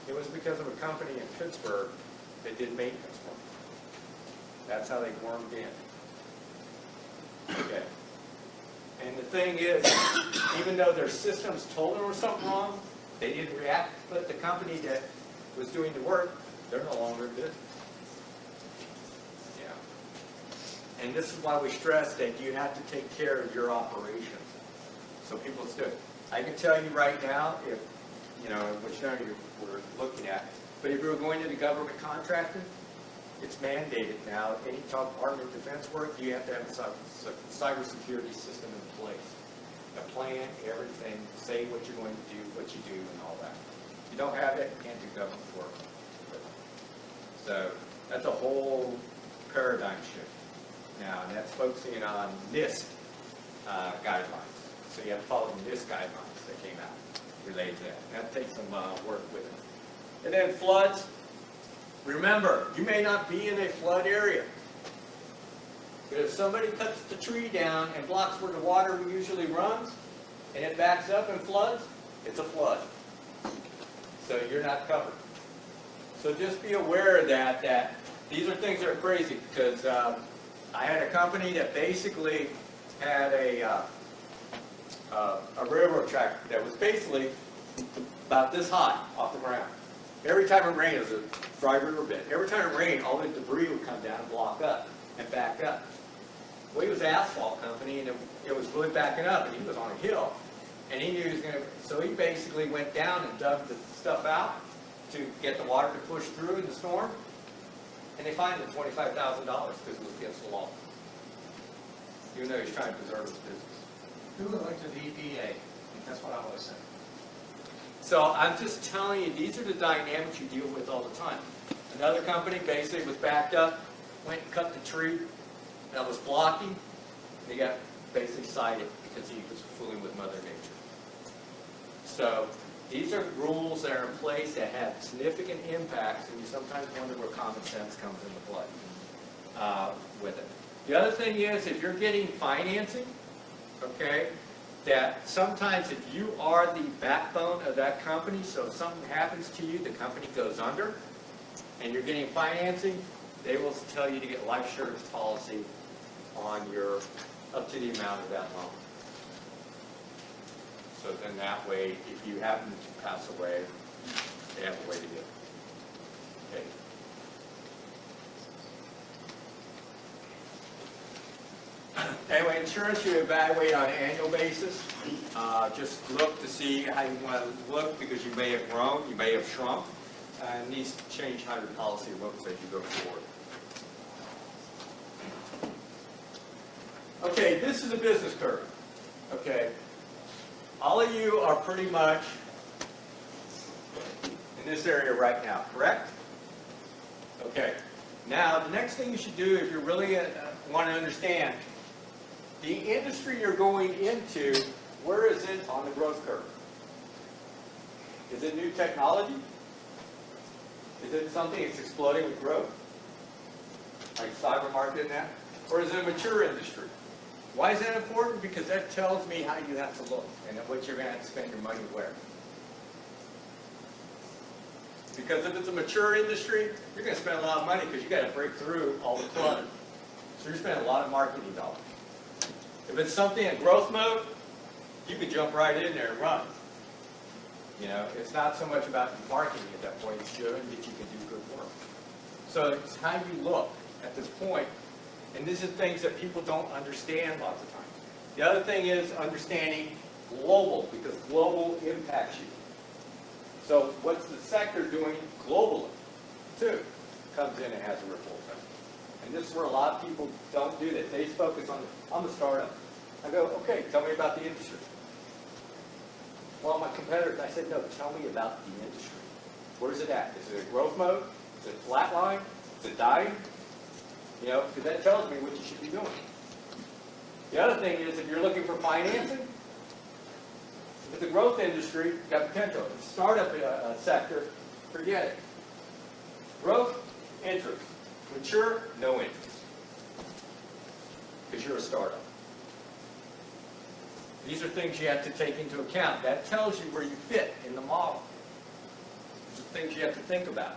it was because of a company in Pittsburgh that did maintenance work. That's how they wormed in. Okay. And the thing is, even though their systems told them there was something wrong, they didn't react. But the company that was doing the work, they're no longer in business. Yeah. And this is why we stress that you have to take care of your operations. So people stood. I can tell you right now, if, you know, which none of you were looking at, but if you were going to the government contractor, it's mandated now. Any Department of Defense work, you have to have a cybersecurity system in place. A plan, everything, say what you're going to do, what you do, and all that. If you don't have it, you can't do government work. So that's a whole paradigm shift now, and that's focusing on NIST guidelines. So you have to follow the NIST guidelines that came out related to that. And that takes some work with it. And then floods. Remember, you may not be in a flood area. But if somebody cuts the tree down and blocks where the water usually runs, and it backs up and floods, it's a flood. So you're not covered. So just be aware of that these are things that are crazy, because I had a company that basically had a railroad track that was basically about this high off the ground. Every time it rained, it was a dry riverbed. Every time it rained, all the debris would come down and block up and back up. Well, he was an asphalt company, and it was really backing up, and he was on a hill. And he knew he was going to, so he basically went down and dug the stuff out to get the water to push through in the storm. And they fined him $25,000 because it was against the law. Even though he's trying to preserve his business. Who elected the EPA? That's what I always say. So I'm just telling you, these are the dynamics you deal with all the time. Another company basically was backed up, went and cut the tree that was blocking, and he got basically cited because he was fooling with Mother Nature. So these are rules that are in place that have significant impacts, and you sometimes wonder where common sense comes into play with it. The other thing is, if you're getting financing, okay, that sometimes if you are the backbone of that company, so if something happens to you, the company goes under, and you're getting financing, they will tell you to get life insurance policy on your, up to the amount of that loan. So then that way, if you happen to pass away, they have a way to get paid. Anyway, insurance you evaluate on an annual basis. Just look to see how you want to look, because you may have grown, you may have shrunk, and needs to change how your policy looks as you go forward. Okay, this is a business curve. Okay, all of you are pretty much in this area right now, correct? Okay, now the next thing you should do if you really want to understand the industry you're going into, where is it on the growth curve? Is it new technology? Is it something that's exploding with growth? Like cyber market and that? Or is it a mature industry? Why is that important? Because that tells me how you have to look and what you're going to have to spend your money where. Because if it's a mature industry, you're going to spend a lot of money because you got to break through all the clutter. So you're spending a lot of marketing dollars. If it's something in growth mode, you can jump right in there and run. You know, it's not so much about marketing at that point, it's showing that you can do good work. So it's how you look at this point, and these are things that people don't understand lots of times. The other thing is understanding global, because global impacts you. So what's the sector doing globally, too, comes in and has a ripple effect. And this is where a lot of people don't do that. They focus on the startup. I go, okay, tell me about the industry. Well, my competitors, I said, no, tell me about the industry. Where's it at? Is it a growth mode? Is it flatline? Is it dying? You know, because that tells me what you should be doing. The other thing is, if you're looking for financing, if it's a growth industry, you've got potential. If it's a startup sector, forget it. Growth, interest. Mature, no interest. Because you're a startup. These are things you have to take into account. That tells you where you fit in the model. These are things you have to think about.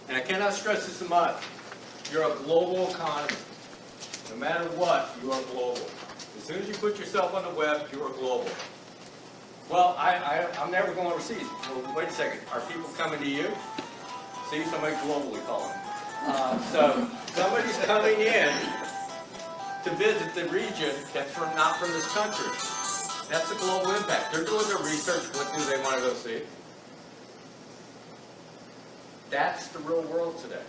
And I cannot stress this enough. You're a global economy. No matter what, you are global. As soon as you put yourself on the web, you are global. Well, I'm never going overseas. Well, wait a second. Are people coming to you? See, somebody globally calling. So somebody's coming in to visit the region that's not from this country. That's a global impact. They're doing their research. What do they want to go see? That's the real world today.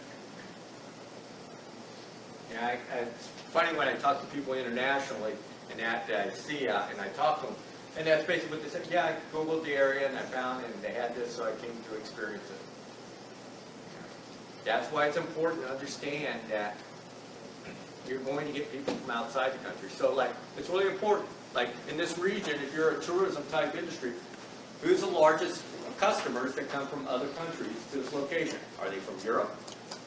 And it's funny when I talk to people internationally and that I see and I talk to them, and that's basically what they said. Yeah, I Googled the area and I found it and they had this, so I came to experience it. That's why it's important to understand that you're going to get people from outside the country. So, like, it's really important. Like, in this region, if you're a tourism-type industry, who's the largest customers that come from other countries to this location? Are they from Europe?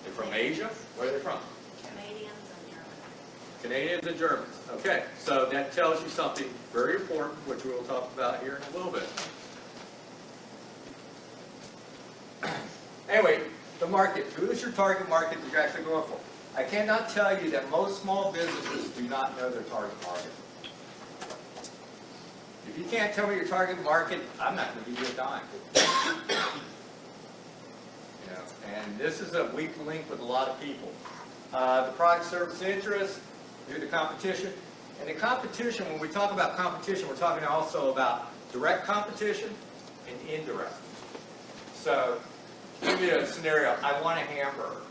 They're from Asia? Where are they from? Canadians and Germans. Canadians and Germans. Okay, so that tells you something very important, which we'll talk about here in a little bit. Anyway, the market. Who is your target market that you're actually going for? I cannot tell you that most small businesses do not know their target market. If you can't tell me your target market, I'm not going to give you a dime. You know, and this is a weak link with a lot of people. The product, service, interest, do the competition. And the competition, when we talk about competition, we're talking also about direct competition and indirect. So, give you a scenario. I want a hamburger.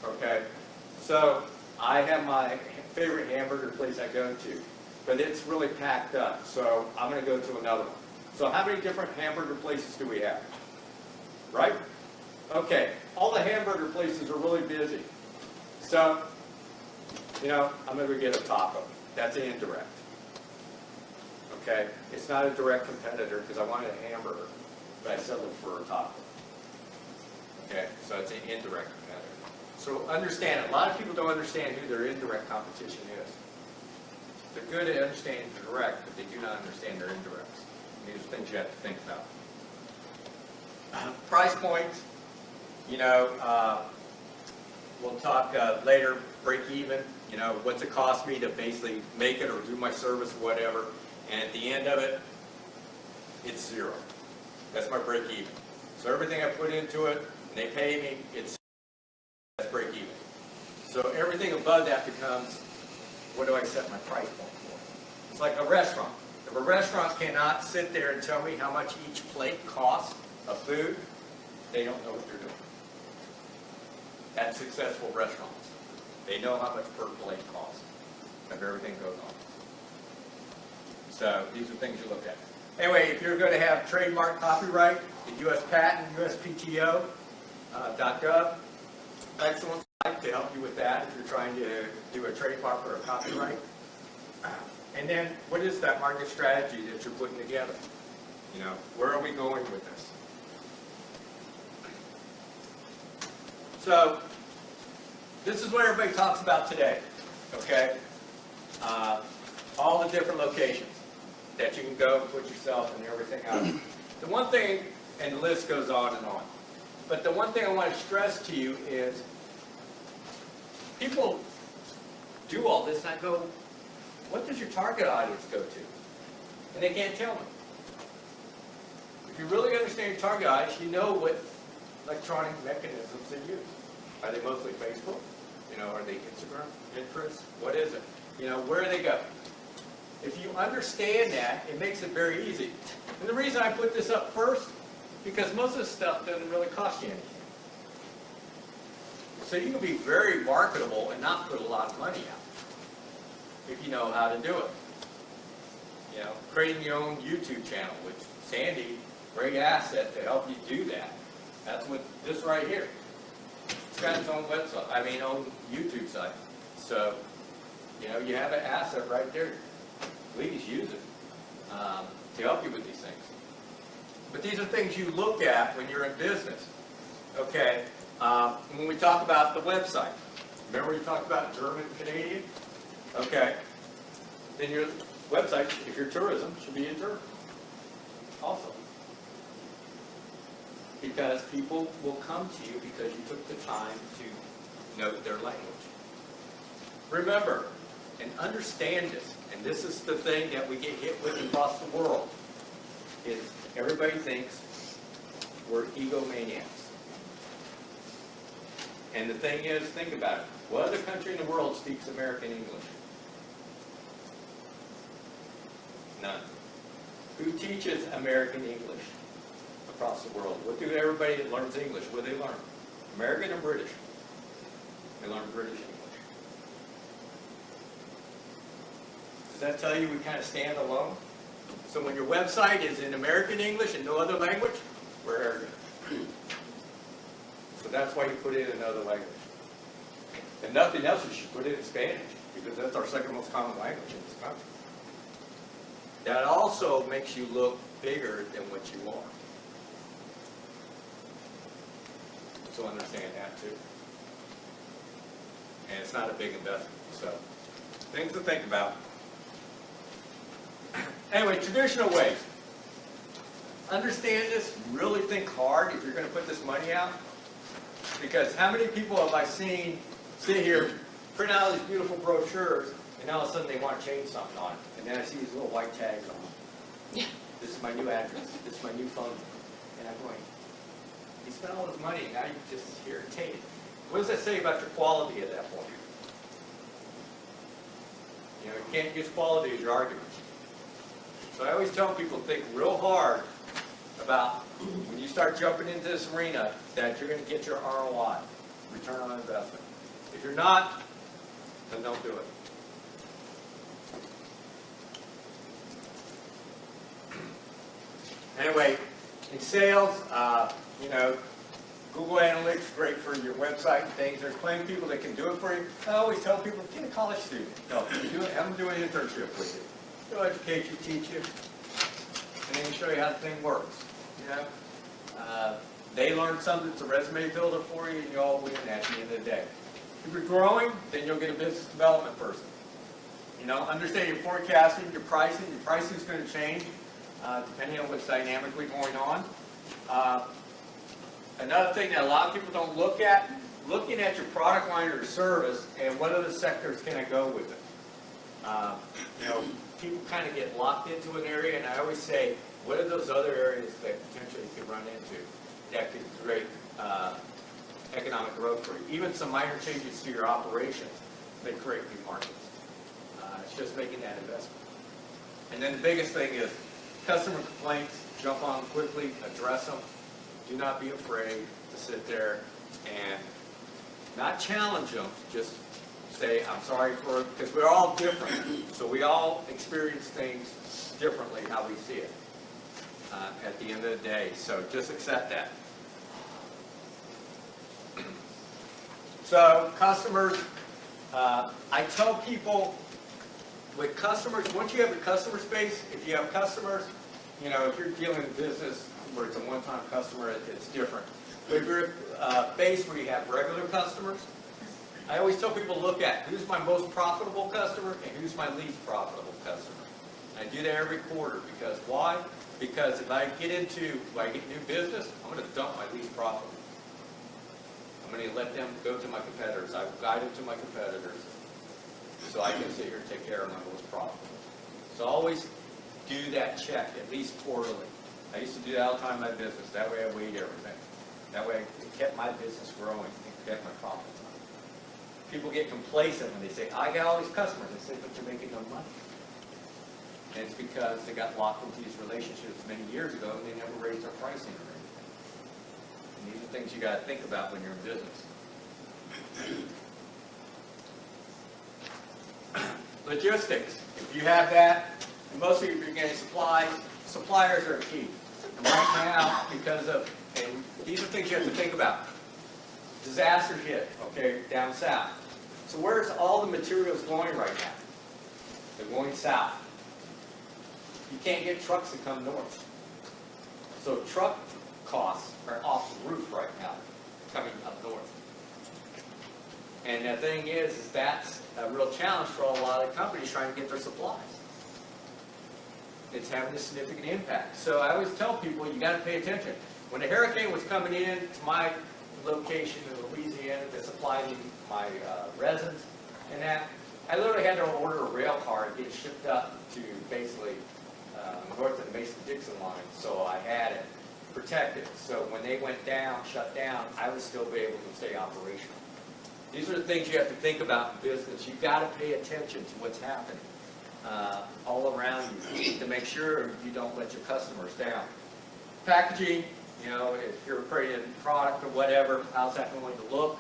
Okay? So, I have my favorite hamburger place I go to, but it's really packed up. So, I'm going to go to another one. So, how many different hamburger places do we have? Right? Okay. All the hamburger places are really busy. So, you know, I'm going to get a taco. That's an indirect. Okay? It's not a direct competitor because I wanted a hamburger, but I settled for a taco. Okay? So it's an indirect competitor. So understand, a lot of people don't understand who their indirect competition is. They're good at understanding the direct, but they do not understand their indirects. And these are things you have to think about. Price points, you know, we'll talk later, break even, you know, what's it cost me to basically make it or do my service or whatever, and at the end of it, it's zero. That's my break even. So everything I put into it, and they pay me, that's break even. So everything above that becomes, what do I set my price point for? It's like a restaurant. If a restaurant cannot sit there and tell me how much each plate costs of food, they don't know what they're doing. At successful restaurants, they know how much per plate costs if everything goes on. So these are things you look at. Anyway, if you're going to have trademark copyright, the U.S. Patent, USPTO.gov, excellent site to help you with that if you're trying to do a trademark or a copyright. And then, what is that market strategy that you're putting together? You know, where are we going with this? So, this is what everybody talks about today, okay? All the different locations that you can go and put yourself and everything out. The one thing, and the list goes on and on, but the one thing I want to stress to you is people do all this and I go, what does your target audience go to? And they can't tell me. If you really understand your target audience, you know what electronic mechanisms they use. Are they mostly Facebook? You know, are they Instagram, Pinterest? What is it? You know, where do they go? If you understand that, it makes it very easy. And the reason I put this up first, because most of this stuff doesn't really cost you anything. So you can be very marketable and not put a lot of money out if you know how to do it. You know, creating your own YouTube channel, which Sandy, great asset to help you do that. That's what this right here. It's got its own website, own YouTube site. So, you know, you have an asset right there. Please use it to help you with these things. But these are things you look at when you're in business. Okay, when we talk about the website, remember we talked about German, Canadian? Okay, then your website, if you're tourism, should be in German also. Because people will come to you because you took the time to note their language. Remember, and understand this, and this is the thing that we get hit with across the world, is everybody thinks we're egomaniacs. And the thing is, think about it. What other country in the world speaks American English? None. Who teaches American English across the world? What do everybody that learns English, what do they learn? American or British? They learn British English. Does that tell you we kind of stand alone? So when your website is in American English and no other language, we're arrogant. So that's why you put it in another language. And nothing else, you should put it in Spanish, because that's our second most common language in this country. That also makes you look bigger than what you are. So understand that too. And it's not a big investment. So things to think about. Anyway, traditional ways. Understand this, really think hard if you're going to put this money out. Because how many people have I seen sit here, print out these beautiful brochures, and all of a sudden they want to change something on it. And then I see these little white tags on them. Yeah. This is my new address. This is my new phone number. And I'm going, you spent all this money, and now you're just irritated. What does that say about your quality at that point? You know, you can't use quality as your argument. So I always tell people to think real hard about when you start jumping into this arena that you're going to get your ROI, return on investment. If you're not, then don't do it. Anyway, in sales, you know, Google Analytics, great for your website and things. There's plenty of people that can do it for you. I always tell people, get a college student. No, have them do an internship with you. They'll educate you, teach you, and then show you how the thing works. You know, they learn something that's a resume builder for you, and you all win at the end of the day. If you're growing, then you'll get a business development person. You know, understand your forecasting, your pricing. Your pricing is going to change depending on what's dynamically going on. Another thing that a lot of people don't look at, looking at your product line or service and what other sectors can I go with it. You know, people kind of get locked into an area, and I always say, what are those other areas that potentially you could run into that could create economic growth for you? Even some minor changes to your operations may create new markets. It's just making that investment. And then the biggest thing is customer complaints, jump on them quickly, address them. Do not be afraid to sit there and not challenge them, just say, I'm sorry for it, because we're all different. So we all experience things differently how we see it at the end of the day. So just accept that. So customers, I tell people with customers, once you have a customer space, if you have customers, you know, if you're dealing in business where it's a one-time customer, it's different. But if you're a base where you have regular customers, I always tell people, look at who's my most profitable customer and who's my least profitable customer. I do that every quarter because why? Because if I get new business, I'm going to dump my least profitable. I'm going to let them go to my competitors. I will guide them to my competitors so I can sit here and take care of my most profitable. So always do that check, at least quarterly. I used to do that all the time in my business. That way I weighed everything. That way it kept my business growing and kept my profits up. People get complacent when they say, I got all these customers. I say, but you're making no money. And it's because they got locked into these relationships many years ago and they never raised their pricing or anything. And these are things you got to think about when you're in business. Logistics. If you have that, and mostly if you're getting supplies, suppliers are key. And right now, because of, and these are things you have to think about. Disaster hit, okay, down south. So where's all the materials going right now? They're going south. You can't get trucks to come north. So truck costs are off the roof right now, coming up north. And the thing is that's a real challenge for a lot of companies trying to get their supplies. It's having a significant impact. So I always tell people, you got to pay attention. When a hurricane was coming in to my location in Louisiana that supplied me my resins and that, I literally had to order a rail car and get it shipped up to basically north of the Mason-Dixon line. So I had it protected. So when they went down, shut down, I would still be able to stay operational. These are the things you have to think about in business. You've got to pay attention to what's happening all around you to make sure you don't let your customers down. Packaging, you know, if you're creating a product or whatever, how's that going to look?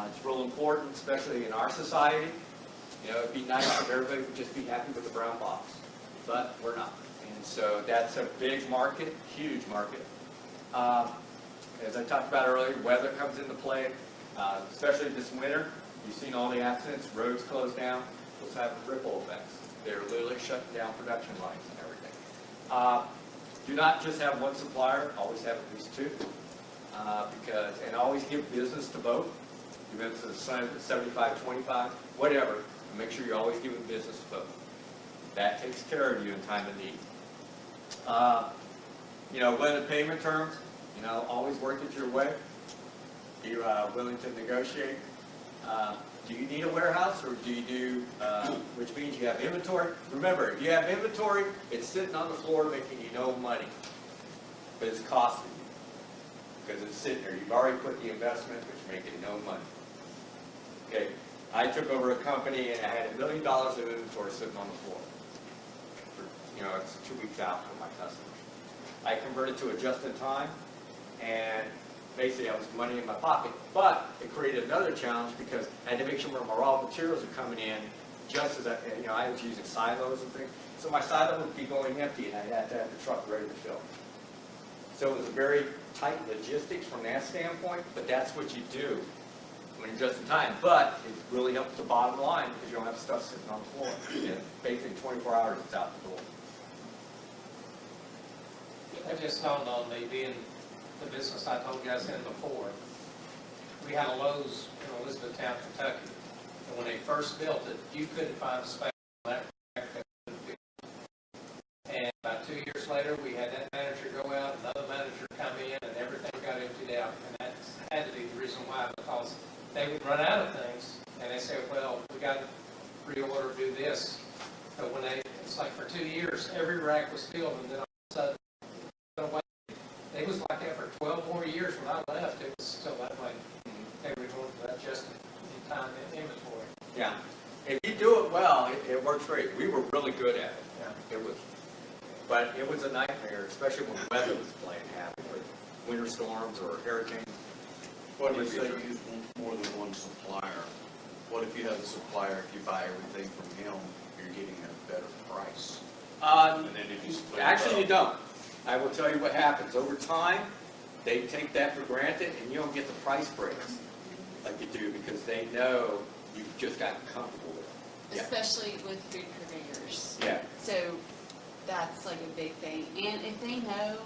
It's real important, especially in our society. You know, it'd be nice if everybody would just be happy with the brown box, but we're not. And so that's a big market, huge market. As I talked about earlier, weather comes into play, especially this winter. You've seen all the accidents, roads closed down. Those have ripple effects. They're literally shutting down production lines and everything. Do not just have one supplier, always have at least two. And always give business to both. Even if it's 75-25, whatever. Make sure you're always giving business to both. That takes care of you in time of need. You know, limited payment terms, you know, always work it your way. Be willing to negotiate. Do you need a warehouse or do you do, which means you have inventory? Remember, if you have inventory, it's sitting on the floor making you no money, but it's costing you because it's sitting there. You've already put the investment, but you're making no money. Okay, I took over a company and I had $1 million of inventory sitting on the floor. You know, it's 2 weeks out from my customers. I converted to a just-in-time, and basically I was money in my pocket. But it created another challenge because I had to make sure my raw materials are coming in just as I was using silos and things. So my silo would be going empty, and I'd have to have the truck ready to fill. So it was a very tight logistics from that standpoint, but that's what you do when you're just in time. But it really helps the bottom line because you don't have stuff sitting on the floor. And basically 24 hours, it's out the door. It just dawned on me, being the business I told you I was in before. We had a Lowe's in Elizabethtown, Kentucky. And when they first built it, you couldn't find a space on that rack that couldn't fit. And about 2 years later, we had that manager go out, another manager come in, and everything got emptied out. And that had to be the reason why, because they would run out of things, and they say, well, we got to reorder, do this. But when it's like for 2 years, every rack was filled, and then all of a sudden, it was like that for 12 more years. When I left, it was still that way. They were doing that just in time in inventory. Yeah. If you do it well, it works great. We were really good at it. Yeah. But it was a nightmare, especially when weather was playing havoc with winter storms or hurricanes. What do you say you use more than one supplier? What if you have a supplier, if you buy everything from him, you're getting a better price? And then if you split Actually, you don't. I will tell you what happens. Over time, they take that for granted, and you don't get the price breaks like you do because they know you've just gotten comfortable with it. Yeah. Especially with food purveyors. Yeah. So that's like a big thing. And if they know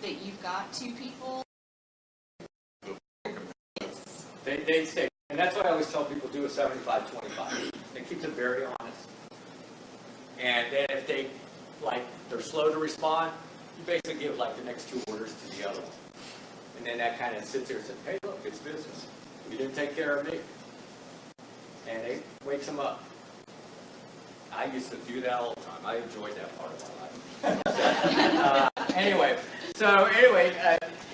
that you've got two people, yes. They say, and that's why I always tell people do a 75-25. It keeps it very honest. And then if they, they're slow to respond, you basically give the next 2 orders to the other one. And then that kind of sits there and says, hey, look, it's business. You didn't take care of me. And it wakes them up. I used to do that all the time. I enjoyed that part of my life. Anyway,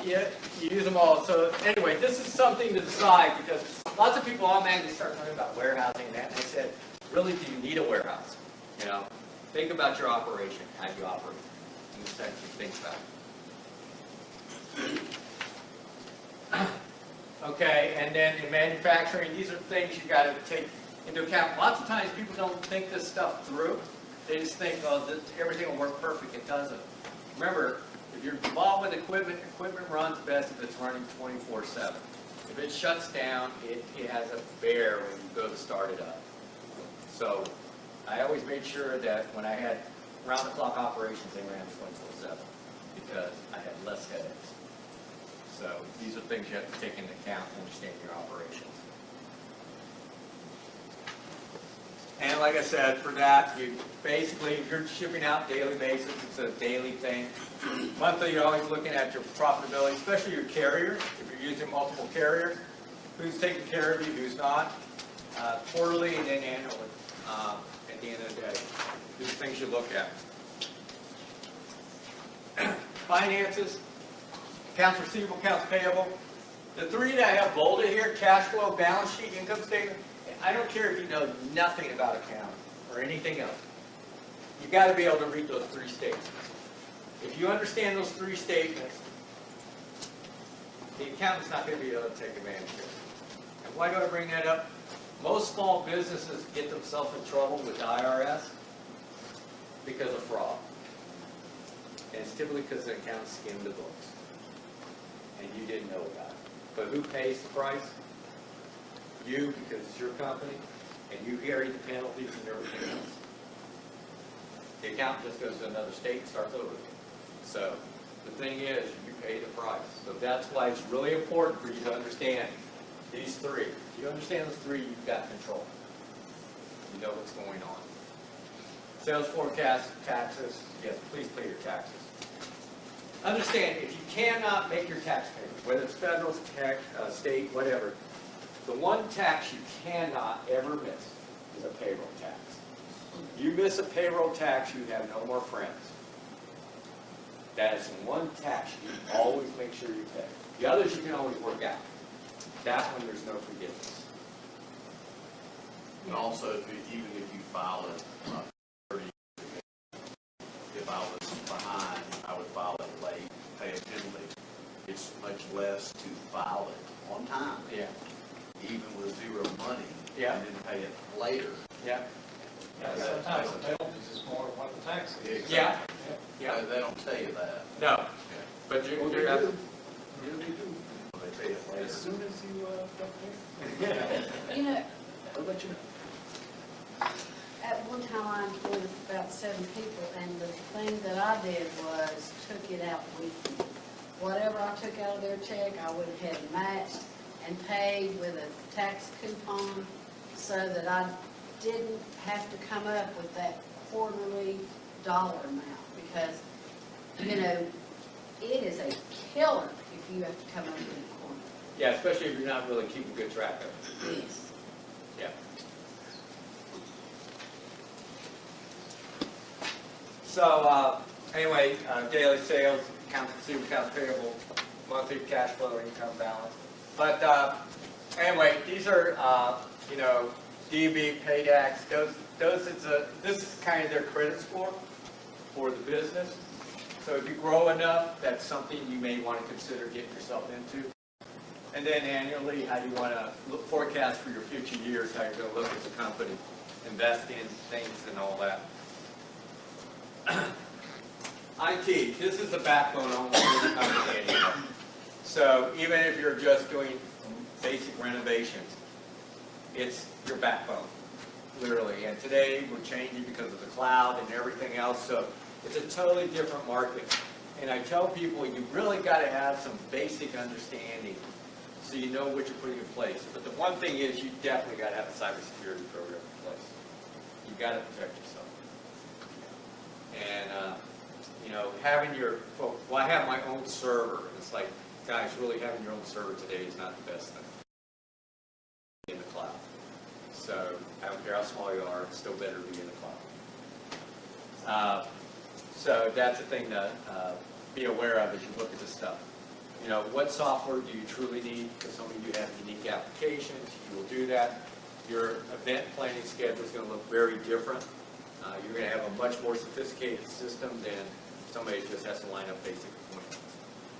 you use them all. So anyway, this is something to decide because lots of people automatically start talking about warehousing and that. And I said, really, do you need a warehouse? Think about your operation, how you operate. In the sense you think about it. Okay, and then in manufacturing, these are things you got to take into account. Lots of times people don't think this stuff through. They just think, oh, everything will work perfect. It doesn't. Remember, if you're involved with equipment, equipment runs best if it's running 24/7. If it shuts down, it has a bear when you go to start it up. So I always made sure that when I had round-the-clock operations, they ran 24/7 because I had less headaches. So these are things you have to take into account and understand your operations. And like I said, for that, you basically, if you're shipping out daily basis, it's a daily thing. Monthly, you're always looking at your profitability, especially your carriers. If you're using multiple carriers, who's taking care of you, who's not. Quarterly and then annually at the end of the day. These are things you look at. Finances, accounts receivable, accounts payable. The three that I have bolded here, cash flow, balance sheet, income statement, I don't care if you know nothing about accounting or anything else. You've got to be able to read those 3 statements. If you understand those 3 statements, the accountant's not going to be able to take advantage of it. And why do I bring that up? Most small businesses get themselves in trouble with the IRS because of fraud. And it's typically because the accountant skimmed the books. And you didn't know about it. But who pays the price? You, because it's your company, and you carry the penalties and everything else. The accountant just goes to another state and starts over again. So the thing is, you pay the price. So that's why it's really important for you to understand these 3. If you understand those 3, you've got control. You know what's going on. Sales forecast, taxes. Yes, please pay your taxes. Understand, if you cannot make your tax payment, whether it's federal, state, whatever, the one tax you cannot ever miss is a payroll tax. You miss a payroll tax, you have no more friends. That is the one tax you always make sure you pay. The others you can always work out. That one, there's no forgiveness. And also, even if you file it 30 years ago, if I was behind, I would file it late, pay a penalty. It's much less to file it on time. Yeah. Even with 0 money. Yeah. And then pay it later. Yeah. Sometimes the penalties is more than what the tax is. Exactly. Yeah. They don't tell you that. No. But Well, they you're do. asking. Yeah, they do. They pay us As later. soon as you, don't pay, You know, I'll let you know. at one time I employed about 7 people, and the thing that I did was took it out weekly. Whatever I took out of their check, I would have matched and paid with a tax coupon so that I didn't have to come up with that quarterly dollar amount, because, you know, it is a killer if you have to come up with a quarter. Yeah, especially if you're not really keeping good track of it. Yes. Yeah. So, anyway, daily sales, accounts receivable, accounts payable, monthly cash flow, income balance. But, anyway, these are, you know, DB, PAYDAX, this is kind of their credit score for the business. So if you grow enough, that's something you may want to consider getting yourself into. And then annually, how you want to forecast for your future years, how you're going to look as a company, invest in things and all that. IT, this is the backbone of the company anymore. So even if you're just doing basic renovations, it's your backbone, literally. And today we're changing because of the cloud and everything else, so it's a totally different market. And I tell people you really got to have some basic understanding so you know what you're putting in place. But the one thing is you definitely got to have a cybersecurity program in place. You've got to protect yourself. And, you know, having your, well, I have my own server. It's like, guys, really having your own server today is not the best thing in the cloud. So I don't care how small you are, it's still better to be in the cloud. So that's the thing to be aware of as you look at this stuff. You know, what software do you truly need? Because some of you have unique applications, you will do that. Your event planning schedule is going to look very different. You're going to have a much more sophisticated system than somebody who just has to line up basic appointments.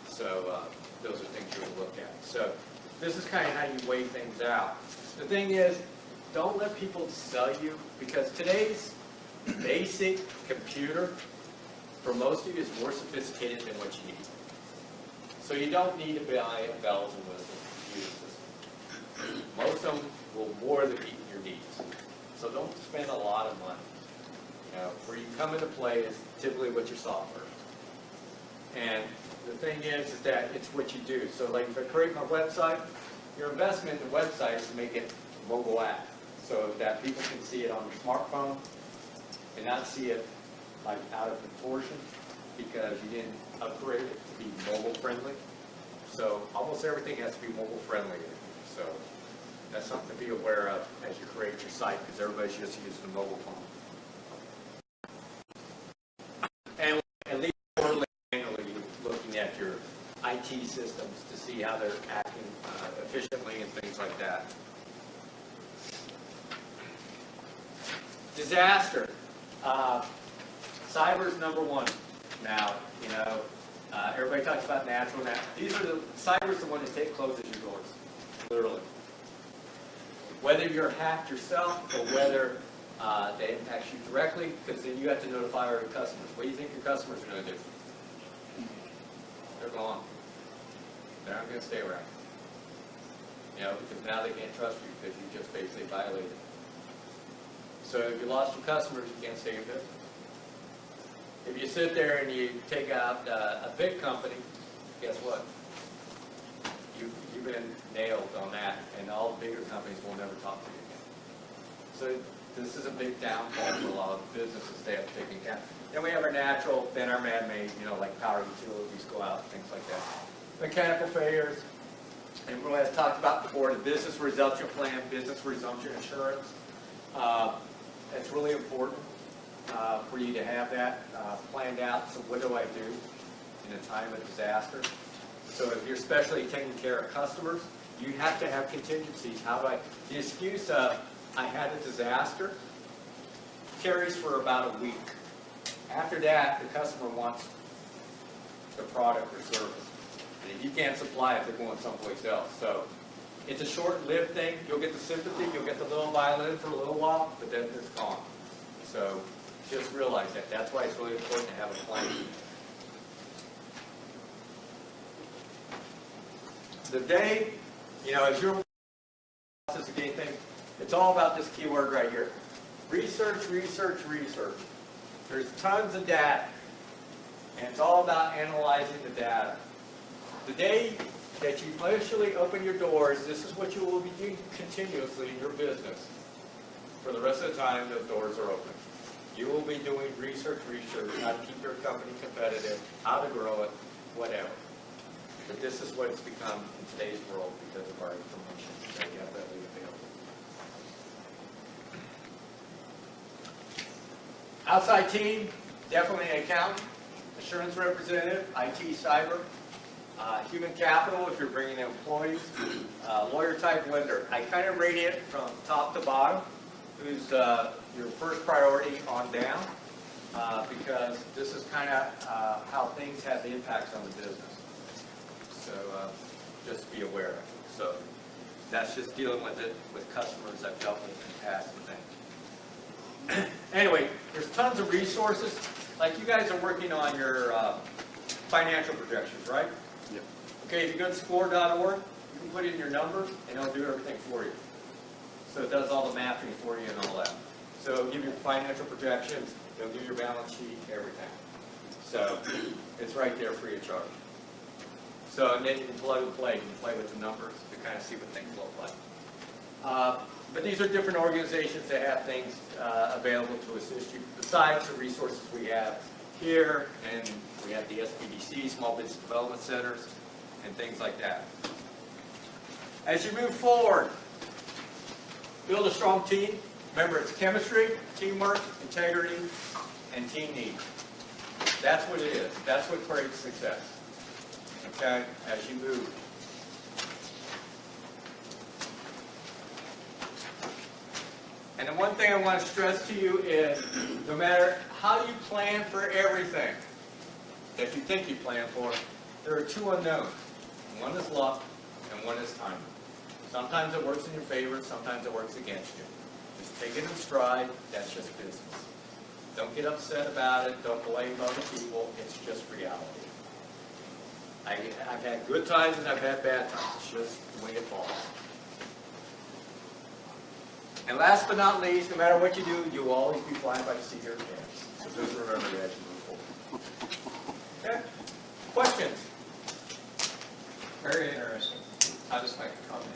So those are things you're going to look at. So this is kind of how you weigh things out. The thing is, don't let people sell you, because today's basic computer, for most of you, is more sophisticated than what you need. So you don't need to buy a bells and whistles computer system. Most of them will more than meet your needs. So don't spend a lot of money. You know, where you come into play is typically what your software is. And the thing is that it's what you do. So like if I create my website, your investment in the website is to make it a mobile app so that people can see it on your smartphone and not see it like out of proportion because you didn't upgrade it to be mobile friendly. So almost everything has to be mobile friendly. So that's something to be aware of as you create your site, because everybody's just using a mobile phone. And at least quarterly, annually, looking at your IT systems to see how they're acting efficiently and things like that. Disaster. Cyber's number one now. You know, everybody talks about natural. These are cyber's the one that closes your doors, literally. Whether you're hacked yourself or whether they impact you directly, because then you have to notify our customers. What do you think your customers are going to do? They're gone. They're not going to stay around. You know, because now they can't trust you because you just basically violated. So if you lost your customers, you can't stay in business. If you sit there and you take out a big company, guess what? You've been nailed on that, and all the bigger companies will never talk to you again. So this is a big downfall for a lot of the businesses they have to take into account. Then we have our natural, then our man-made, you know, like power utilities go out, things like that. Mechanical failures, and we have talked about before, the business resumption plan, business resumption insurance. That's really important for you to have that planned out. So what do I do in a time of disaster? So if you're especially taking care of customers, you have to have contingencies. The excuse of, I had a disaster, carries for about a week. After that, the customer wants the product or service. And if you can't supply it, they're going someplace else. So it's a short-lived thing. You'll get the sympathy, you'll get the little violin for a little while, but then it's gone. So just realize that. That's why it's really important to have a plan. the day, you know, as your process of anything, it's all about this keyword right here. Research, research, research. There's tons of data, and it's all about analyzing the data. The day that you officially open your doors, this is what you will be doing continuously in your business. For the rest of the time, those doors are open. You will be doing research, how to keep your company competitive, how to grow it, whatever. But this is what it's become in today's world because of our information that you have readily available. Outside team, definitely an accountant, assurance representative, IT cyber, human capital if you're bringing in employees, lawyer type lender. I kind of rate it from top to bottom, who's your first priority on down, because this is kind of how things have the impacts on the business. So just be aware of it. So that's just dealing with it with customers I've dealt with in past things. Anyway, there's tons of resources. Like you guys are working on your financial projections, right? Yep. Okay, if you go to score.org, you can put in your numbers and it'll do everything for you. So it does all the mapping for you and all that. So it'll give you financial projections, it'll do your balance sheet, everything. So it's right there free of charge. So and then you can plug and play. You can play with the numbers to kind of see what things look like. But these are different organizations that have things available to assist you, besides the resources we have here, and we have the SBDC, Small Business Development Centers, and things like that. As you move forward, build a strong team. Remember, it's chemistry, teamwork, integrity, and team need. That's what it is. That's what creates success. Okay, as you move. And the one thing I want to stress to you is, no matter how you plan for everything that you think you plan for, there are two unknowns. One is luck, and one is timing. Sometimes it works in your favor, sometimes it works against you. Just take it in stride, that's just business. Don't get upset about it, don't blame other people, it's just reality. I've had good times and I've had bad times, it's just the way it falls. And last but not least, no matter what you do, you will always be flying by the seat of your pants. So just remember that as you move forward. Okay? Questions? Very interesting. I'll just make a comment.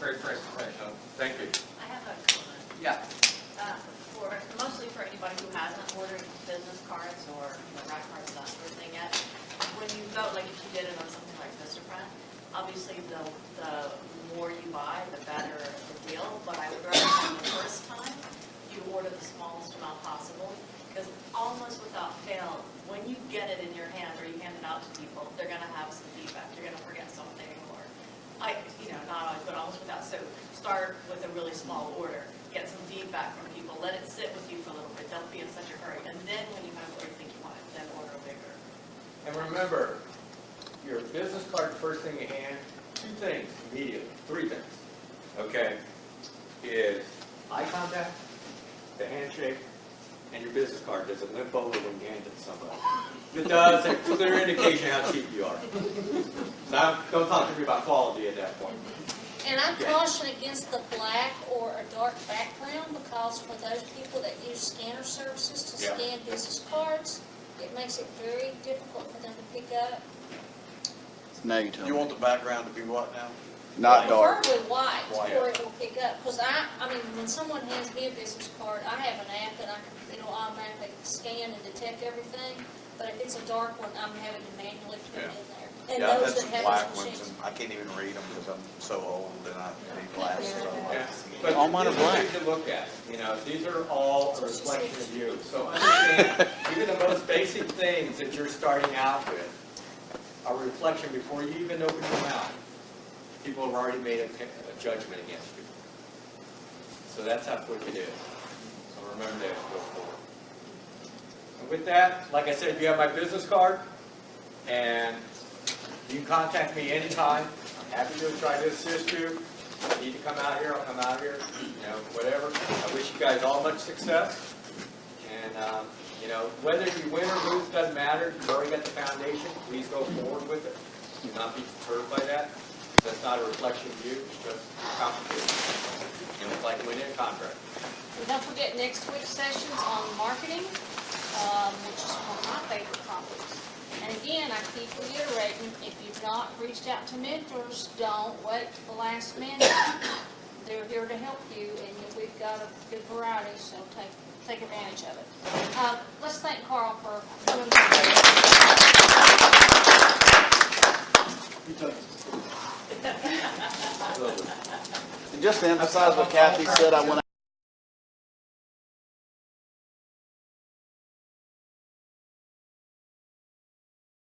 Great presentation. Thank you. I have a comment. Yeah. Mostly for anybody who hasn't ordered business cards or rack cards, that sort of thing yet. When you go, like if you did it on something like Vistaprint, obviously the more you buy, the better the deal. But I would recommend the first time you order the smallest amount possible, because almost without fail, when you get it in your hand or you hand it out to people, they're going to have some feedback. You're going to forget something, or not always, but almost without. So start with a really small order. Get some feedback from people. Let it sit with you for a little bit. Don't be in such a hurry. And then when you have what you think you want, then order bigger. And remember, your business card, first thing you hand, two things immediately, three things, okay, is eye contact, the handshake, and your business card. Does it limp over when you hand it to somebody? If it does, it's a clear indication how cheap you are. Now, don't talk to me about quality at that point. And I caution against the black or a dark background, because for those people that use scanner services to scan business cards, it makes it very difficult for them to pick up. Now you tell me. You want the background to be what now? Not dark. Preferably white, where it will pick up. Because I mean, when someone hands me a business card, I have an app that it'll automatically scan and detect everything. But if it's a dark one, I'm having to manually put it in there. And Yeah, I've those had that some have black those ones, machines. and I can't even read them because I'm so old and I need glasses. Yeah. But All mine are these are black. things to look at. These are all a reflection of you. So understand, even the most basic things that you're starting out with are a reflection before you even open your mouth. People have already made a judgment against you. So that's how quick it is. So remember that as you go forward. And with that, like I said, you have my business card, and you can contact me anytime. I'm happy to try to assist you. If you need to come out here, I'll come out here. Whatever. I wish you guys all much success. And whether you win or lose doesn't matter. You've already got the foundation. Please go forward with it. Do not be deterred by that. That's not a reflection of you, it's just complicated. And it's like winning a contract. And don't forget next week's sessions on marketing, which is one of my favorite topics. And again, I keep reiterating, if you've not reached out to mentors, don't wait till the last minute. They're here to help you, and we've got a good variety, so take advantage of it. Let's thank Carl for coming. And just to emphasize what Cathy said, I went